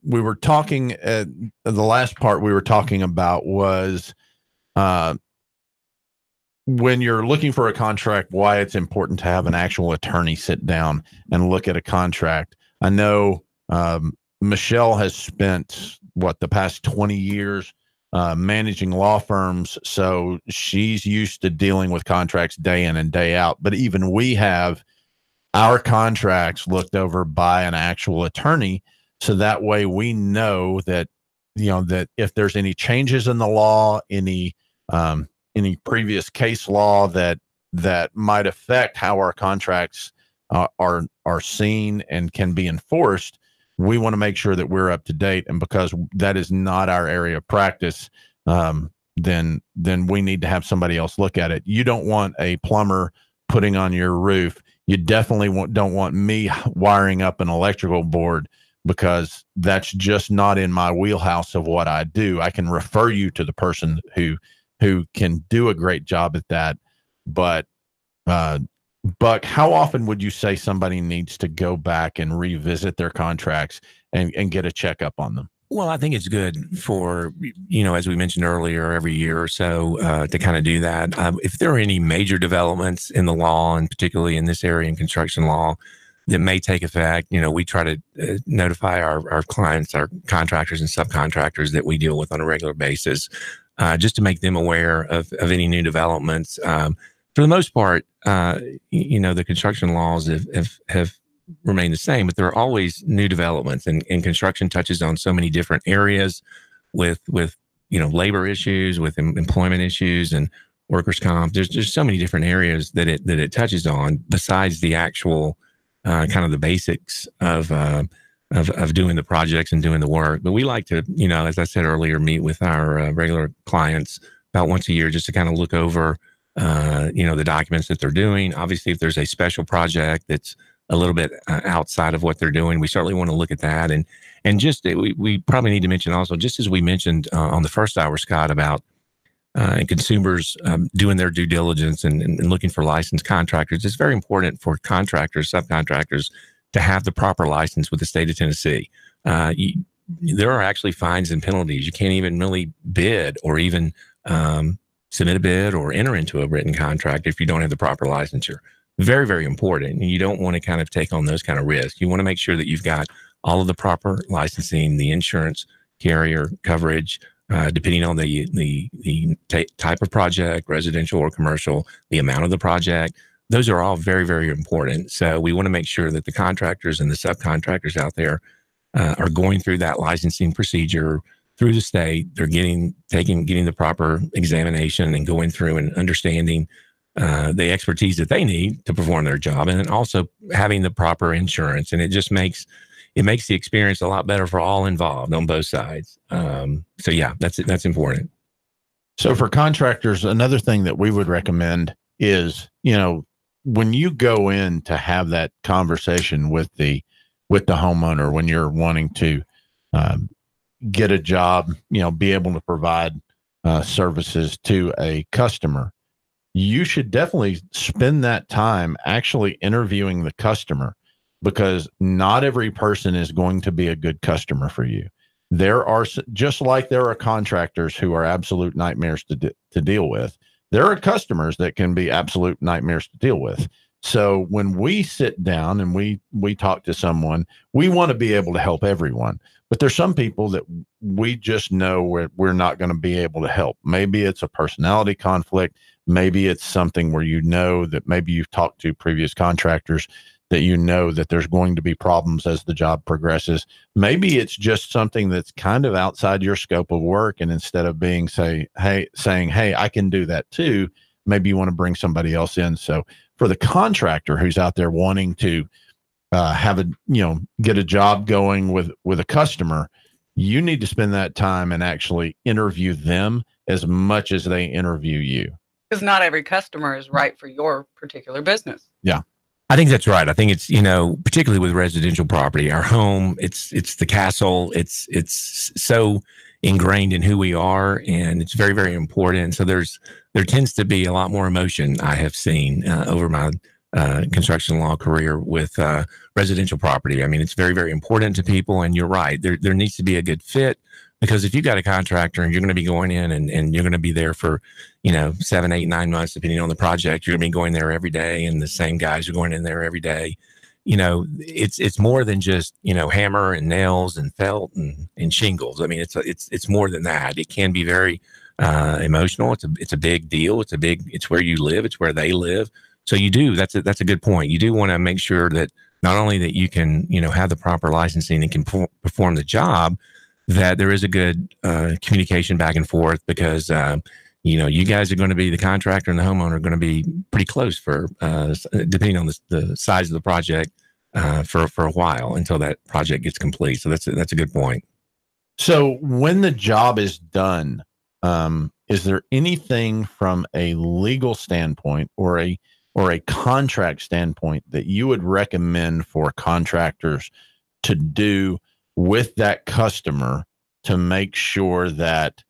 we were talking at the last part we were talking about was when you're looking for a contract, why it's important to have an actual attorney sit down and look at a contract. I know Michelle has spent the past 20 years managing law firms. So she's used to dealing with contracts day in and day out. But even we have our contracts looked over by an actual attorney. So that way we know that, that if there's any changes in the law, any previous case law that might affect how our contracts are seen and can be enforced, we want to make sure that we're up to date. And because that is not our area of practice, then we need to have somebody else look at it. You don't want a plumber putting on your roof. You definitely don't want me wiring up an electrical board, because that's just not in my wheelhouse of what I do. I can refer you to the person who can do a great job at that. But Buck, how often would you say somebody needs to go back and revisit their contracts and get a checkup on them?
Well, I think it's good for, as we mentioned earlier, every year or so to kind of do that. If there are any major developments in the law, and particularly in this area in construction law, that may take effect, we try to notify our clients, our contractors and subcontractors that we deal with on a regular basis, just to make them aware of any new developments. For the most part, the construction laws have remained the same, but there are always new developments, and construction touches on so many different areas with labor issues, with employment issues and workers' comp. There's just so many different areas that it touches on, besides the actual kind of the basics of doing the projects and doing the work. But we like to, as I said earlier, meet with our regular clients about once a year, just to kind of look over the documents that they're doing. Obviously, if there's a special project that's a little bit outside of what they're doing, we certainly want to look at that. And just we probably need to mention also, just as we mentioned on the first hour, Scott, about consumers doing their due diligence and looking for licensed contractors. It's very important for contractors, subcontractors, to have the proper license with the state of Tennessee. There are actually fines and penalties. You can't even really bid or even submit a bid or enter into a written contract if you don't have the proper licensure. Very, very important. And you don't want to kind of take on those kind of risks. You want to make sure that you've got all of the proper licensing, the insurance carrier coverage, depending on the type of project, residential or commercial, the amount of the project. Those are all very, very important. So we want to make sure that the contractors and the subcontractors out there are going through that licensing procedure through the state. They're getting the proper examination and going through and understanding the expertise that they need to perform their job, and then also having the proper insurance. And it just makes the experience a lot better for all involved on both sides. So yeah, that's important.
So for contractors, another thing that we would recommend is, when you go in to have that conversation with the homeowner, when you're wanting to get a job, be able to provide services to a customer, you should definitely spend that time actually interviewing the customer, because not every person is going to be a good customer for you. There are, just like there are contractors who are absolute nightmares to deal with, there are customers that can be absolute nightmares to deal with. So when we sit down and we talk to someone, we want to be able to help everyone. But there's some people that we just know we're not going to be able to help. Maybe it's a personality conflict. Maybe it's something where that maybe you've talked to previous contractors that that there's going to be problems as the job progresses. Maybe it's just something that's kind of outside your scope of work. And instead of saying, hey, I can do that too, maybe you want to bring somebody else in. So for the contractor who's out there wanting to get a job going with a customer, you need to spend that time and actually interview them as much as they interview you.
Because not every customer is right for your particular business.
Yeah.
I think that's right. I think it's, particularly with residential property, our home, it's the castle. It's so ingrained in who we are, and it's very, very important. So there tends to be a lot more emotion I have seen over my construction law career with residential property. I mean, it's very, very important to people, and you're right. There needs to be a good fit, because if you've got a contractor and you're going to be going in and you're going to be there for, 7, 8, 9 months, depending on the project, you're going to be going there every day, and the same guys are going in there every day. it's more than just, hammer and nails and felt and shingles. I mean, it's more than that. It can be very emotional. It's a big deal. It's where you live. It's where they live. So that's a good point. You do want to make sure that not only that you can, have the proper licensing and can perform the job, that there is a good communication back and forth, because you guys are going to be, the contractor and the homeowner are going to be pretty close for depending on the size of the project for a while until that project gets complete. So that's a good point.
So when the job is done, is there anything from a legal standpoint or a contract standpoint that you would recommend for contractors to do with that customer to make sure that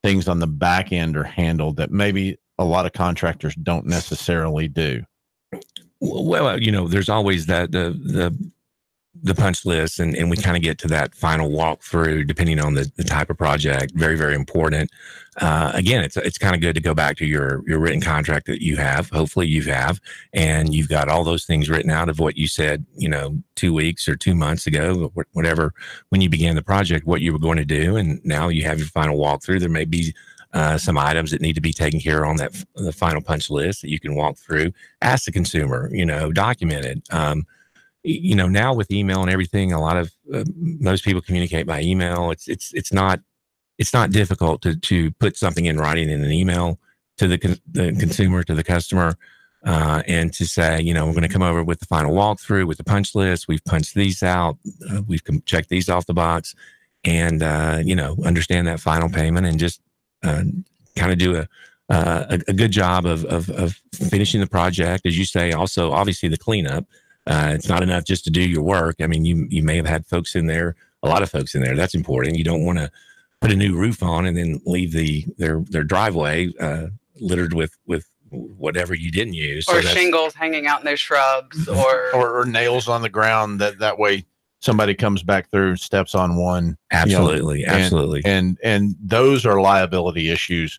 things on the back end are handled that maybe a lot of contractors don't necessarily do?
Well, there's always that the punch list, and we kind of get to that final walkthrough depending on the type of project. Very, very important. Again, it's kind of good to go back to your written contract that you have. Hopefully you have, and you've got all those things written out of what you said, 2 weeks or 2 months ago, whatever, when you began the project, what you were going to do. And now you have your final walkthrough. There may be some items that need to be taken care of on the final punch list that you can walk through. Ask the consumer, document it. Now with email and everything, a lot of most people communicate by email. It's not difficult to put something in writing in an email to the consumer, to the customer, and to say, we're going to come over with the final walkthrough with the punch list. We've punched these out. We've checked these off the box, and understand that final payment, and just kind of do a good job of finishing the project. As you say, also obviously the cleanup. It's not enough just to do your work. I mean, you may have had folks in there, a lot of folks in there. That's important. You don't want to put a new roof on and then leave their driveway littered with whatever you didn't use,
or shingles hanging out in their shrubs,
or nails on the ground. That way somebody comes back through, steps on one.
Absolutely, absolutely.
And those are liability issues,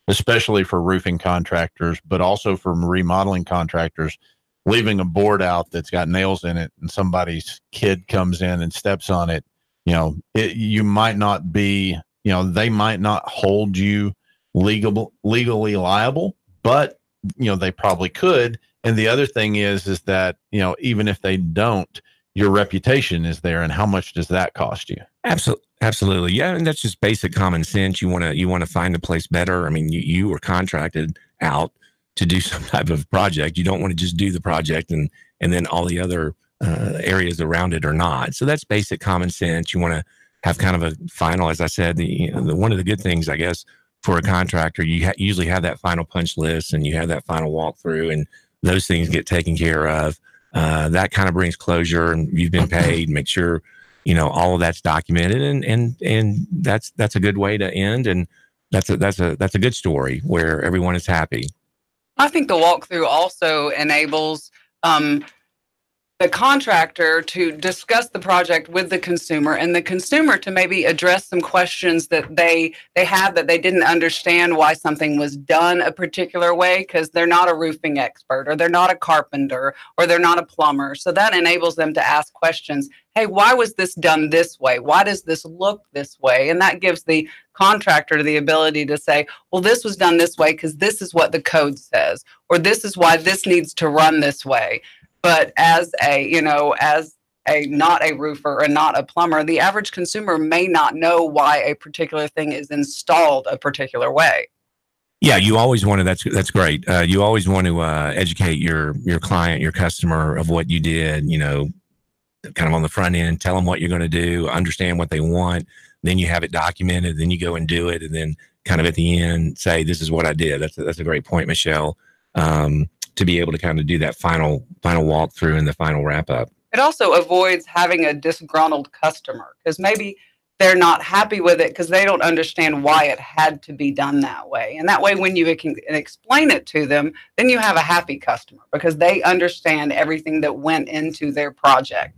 especially for roofing contractors, but also for remodeling contractors. Leaving a board out that's got nails in it and somebody's kid comes in and steps on it, you might not be, they might not hold you legally liable, but, they probably could. And the other thing is that, even if they don't, your reputation is there. And how much does that cost you?
Absolutely. Yeah. And that's just basic common sense. You want to find a place better. I mean, you were contracted out to do some type of project. You don't want to just do the project and then all the other areas around it are not. So that's basic common sense. You want to have kind of a final, as I said, one of the good things, I guess, for a contractor, you usually have that final punch list and you have that final walkthrough, and those things get taken care of. That kind of brings closure, and you've been paid. Make sure, all of that's documented, and that's a good way to end. And that's a good story where everyone is happy.
I think the walkthrough also enables the contractor to discuss the project with the consumer, and the consumer to maybe address some questions that they have that they didn't understand why something was done a particular way, because they're not a roofing expert, or they're not a carpenter, or they're not a plumber. So that enables them to ask questions. Hey, why was this done this way? Why does this look this way? And that gives the contractor the ability to say, well, this was done this way because this is what the code says, or this is why this needs to run this way. But as not a roofer and not a plumber, the average consumer may not know why a particular thing is installed a particular way.
Yeah, you always want to. That's great. You always want to educate your client, your customer, of what you did. Kind of on the front end, tell them what you're going to do, understand what they want. Then you have it documented. Then you go and do it, and then kind of at the end say, "This is what I did." That's a great point, Michelle. To be able to kind of do that final walkthrough and the final wrap up.
It also avoids having a disgruntled customer, because maybe they're not happy with it because they don't understand why it had to be done that way. And that way, when you can explain it to them, then you have a happy customer because they understand everything that went into their project.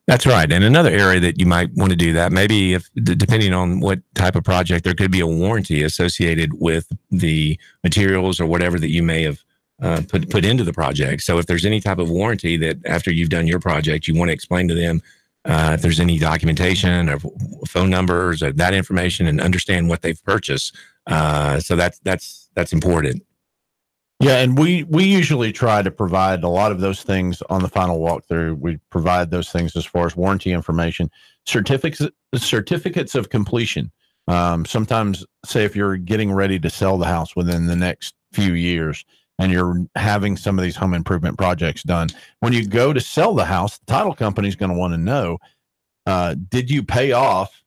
That's right. And another area that you might want to do that, maybe if depending on what type of project, there could be a warranty associated with the materials or whatever that you may have put into the project. So if there's any type of warranty that after you've done your project, you want to explain to them if there's any documentation or phone numbers or that information, and understand what they've purchased. So that's important.
Yeah, and we usually try to provide a lot of those things on the final walkthrough. We provide those things as far as warranty information, certificates of completion. Sometimes, say if you're getting ready to sell the house within the next few years and you're having some of these home improvement projects done, when you go to sell the house, the title company is going to want to know, did you pay off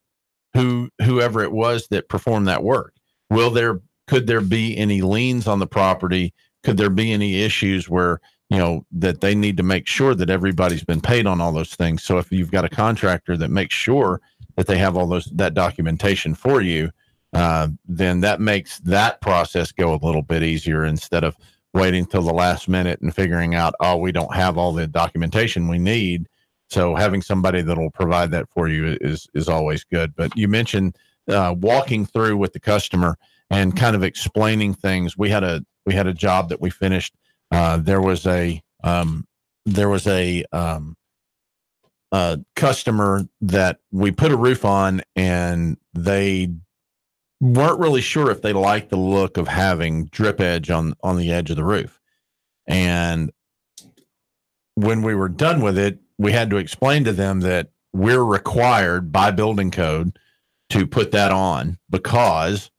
whoever it was that performed that work? Could there be any liens on the property? Could there be any issues where, that they need to make sure that everybody's been paid on all those things? So if you've got a contractor that makes sure that they have all that documentation for you, then that makes that process go a little bit easier instead of waiting till the last minute and figuring out, oh, we don't have all the documentation we need. So having somebody that will provide that for you is always good. But you mentioned walking through with the customer and kind of explaining things. We had a job that we finished. There was a customer that we put a roof on, and they weren't really sure if they liked the look of having drip edge on the edge of the roof. And when we were done with it, we had to explain to them that we're required by building code to put that on because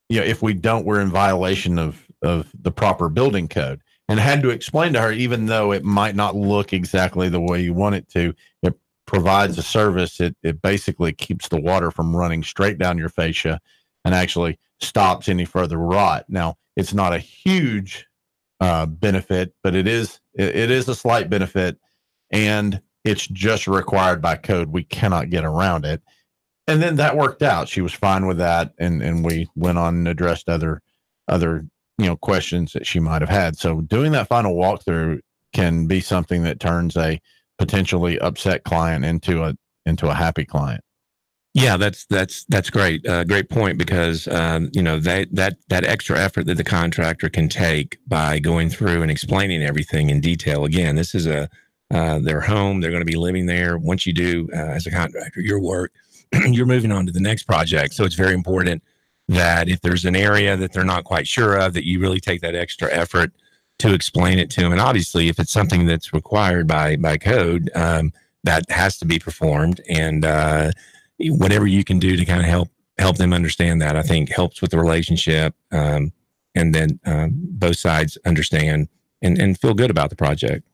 if we don't, we're in violation of the proper building code. And I had to explain to her, even though it might not look exactly the way you want it to, it provides a service. It basically keeps the water from running straight down your fascia and actually stops any further rot. Now, it's not a huge benefit, but it is a slight benefit, and it's just required by code. We cannot get around it. And then that worked out. She was fine with that, and we went on and addressed other questions that she might have had. So doing that final walkthrough can be something that turns a potentially upset client into a happy client.
Yeah, that's great. Great point, because that extra effort that the contractor can take by going through and explaining everything in detail. Again, this is their home. They're going to be living there. Once you do as a contractor your work, you're moving on to the next project. So it's very important that if there's an area that they're not quite sure of, that you really take that extra effort to explain it to them. And obviously, if it's something that's required by code, that has to be performed. And whatever you can do to kind of help them understand that, I think helps with the relationship. And then both sides understand and feel good about the project.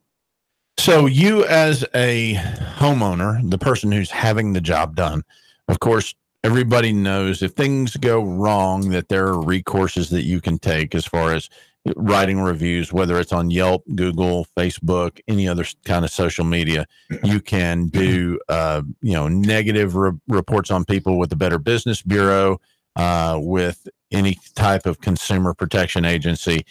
So you, as a homeowner, the person who's having the job done, of course, everybody knows if things go wrong that there are recourses that you can take as far as writing reviews, whether it's on Yelp, Google, Facebook, any other kind of social media. You can do, negative reports on people with the Better Business Bureau, with any type of consumer protection agency.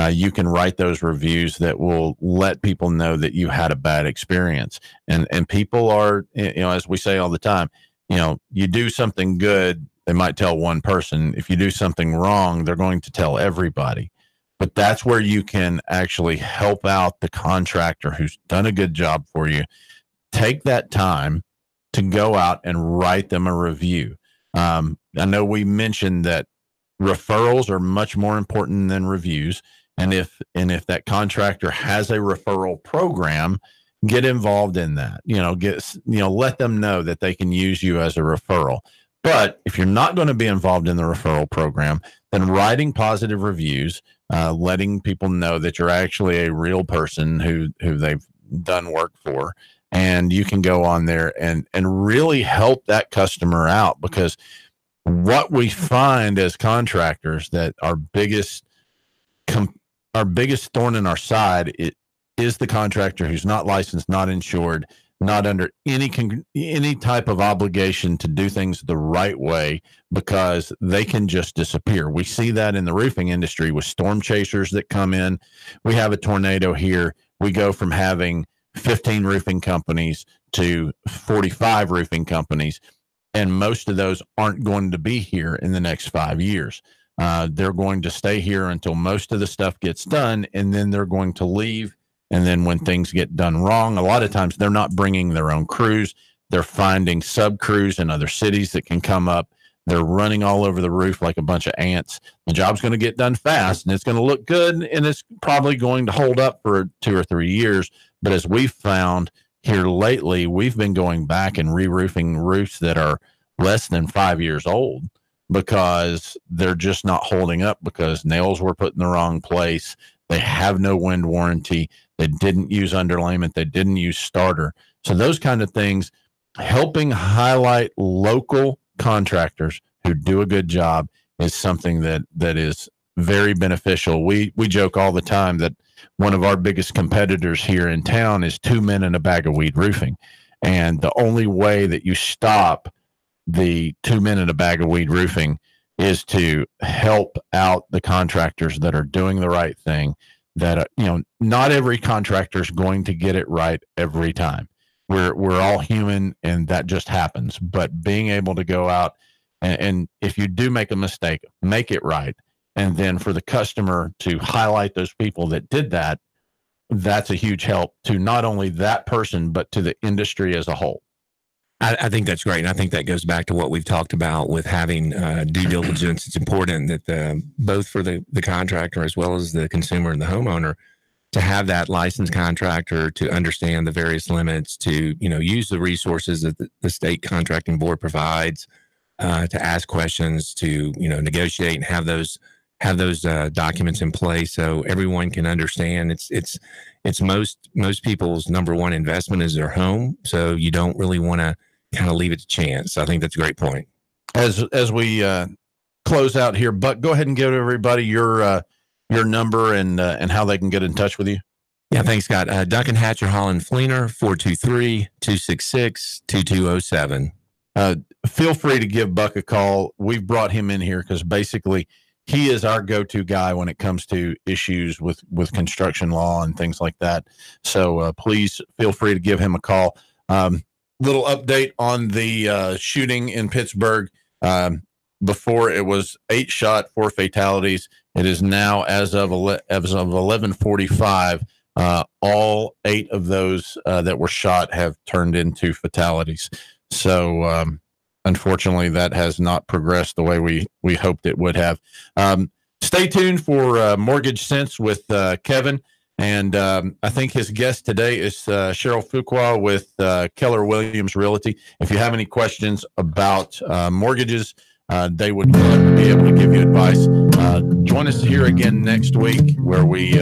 You can write those reviews that will let people know that you had a bad experience. And people are, as we say all the time, you do something good, they might tell one person. If you do something wrong, they're going to tell everybody. But that's where you can actually help out the contractor who's done a good job for you. Take that time to go out and write them a review. I know we mentioned that referrals are much more important than reviews. And if that contractor has a referral program, get involved in that. Let them know that they can use you as a referral. But if you're not going to be involved in the referral program, then writing positive reviews, letting people know that you're actually a real person who they've done work for, and you can go on there and really help that customer out. Because what we find as contractors, that our biggest thorn in our side is the contractor who's not licensed, not insured, not under any type of obligation to do things the right way, because they can just disappear. We see that in the roofing industry with storm chasers that come in. We have a tornado here. We go from having 15 roofing companies to 45 roofing companies, and most of those aren't going to be here in the next 5 years. They're going to stay here until most of the stuff gets done, and then they're going to leave. And then when things get done wrong, a lot of times they're not bringing their own crews. They're finding sub crews in other cities that can come up. They're running all over the roof like a bunch of ants. The job's going to get done fast, and it's going to look good, and it's probably going to hold up for 2 or 3 years. But as we've found here lately, we've been going back and re-roofing roofs that are less than 5 years old because they're just not holding up because nails were put in the wrong place. They have no wind warranty. They didn't use underlayment. They didn't use starter. So those kind of things, helping highlight local contractors who do a good job is something that is very beneficial. We joke all the time that one of our biggest competitors here in town is 2 men and a bag of weed roofing. And the only way that you stop the 2 men and a bag of weed roofing is to help out the contractors that are doing the right thing. That, not every contractor is going to get it right every time. We're all human, and that just happens. But being able to go out and if you do make a mistake, make it right. And then for the customer to highlight those people that did that, that's a huge help to not only that person, but to the industry as a whole.
I think that's great. And I think that goes back to what we've talked about with having due diligence. It's important that both for the contractor as well as the consumer and the homeowner to have that licensed contractor to understand the various limits, to use the resources that the state contracting board provides, to ask questions, to negotiate and have those documents in place so everyone can understand. It's most people's number one investment is their home, so you don't really want to kind of leave it to chance. I think that's a great point.
As we close out here, Buck, go ahead and give everybody your number and how they can get in touch with you.
Yeah, thanks, Scott. Duncan Hatcher Holland Fleener, 423-266-2207.
Feel free to give Buck a call. We've brought him in here because basically he is our go-to guy when it comes to issues with construction law and things like that. So please feel free to give him a call. Little update on the shooting in Pittsburgh. Before it was 8 shot, 4 fatalities. It is now, as of 11:45, all 8 of those that were shot have turned into fatalities. So unfortunately, that has not progressed the way we hoped it would have. Stay tuned for Mortgage Sense with Kevin. And I think his guest today is Cheryl Fuqua with Keller Williams Realty. If you have any questions about mortgages, they would be able to give you advice. Join us here again next week where we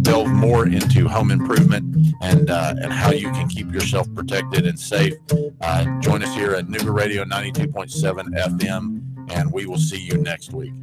delve more into home improvement and how you can keep yourself protected and safe. Join us here at Nuga Radio 92.7 FM, and we will see you next week.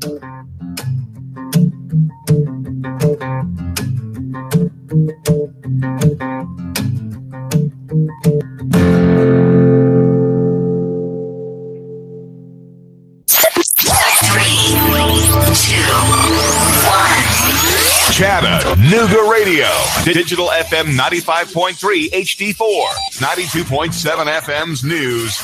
Chattanooga Radio, Digital FM 95.3 HD4, 92.7 FM's news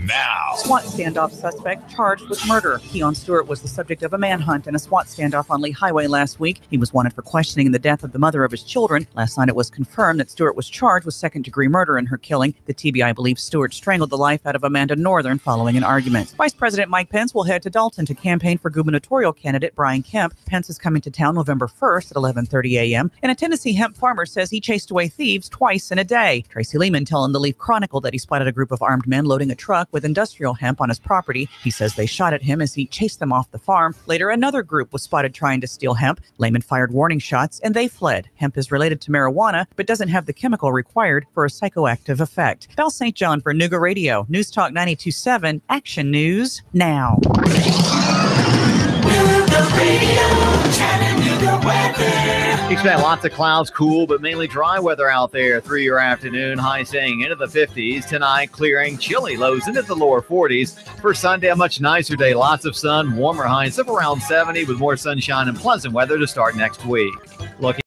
now.
SWAT standoff suspect charged with murder. Keon Stewart was the subject of a manhunt and a SWAT standoff on Lee Highway last week. He was wanted for questioning in the death of the mother of his children. Last night it was confirmed that Stewart was charged with second-degree murder in her killing. The TBI believes Stewart strangled the life out of Amanda Northern following an argument. Vice President Mike Pence will head to Dalton to campaign for gubernatorial candidate Brian Kemp. Pence is coming to town November 1st at 11:30 a.m. And a Tennessee hemp farmer says he chased away thieves twice in a day. Tracy Lehman telling the Leaf Chronicle that he spotted a group of armed men loading a truck with industrial hemp on his property. He says they shot at him as he chased them off the farm. Later, another group was spotted trying to steal hemp. Lehman fired warning shots and they fled. Hemp is related to marijuana, but doesn't have the chemical required for a psychoactive effect. Belle St. John for Nuga Radio, News Talk 92.7, Action News now.
Nuga Radio, Chattanooga weather.
Expect lots of clouds, cool, but mainly dry weather out there through your afternoon. High staying into the 50s. Tonight, clearing, chilly lows into the lower 40s. For Sunday, a much nicer day. Lots of sun, warmer highs of around 70 with more sunshine and pleasant weather to start next week. Looking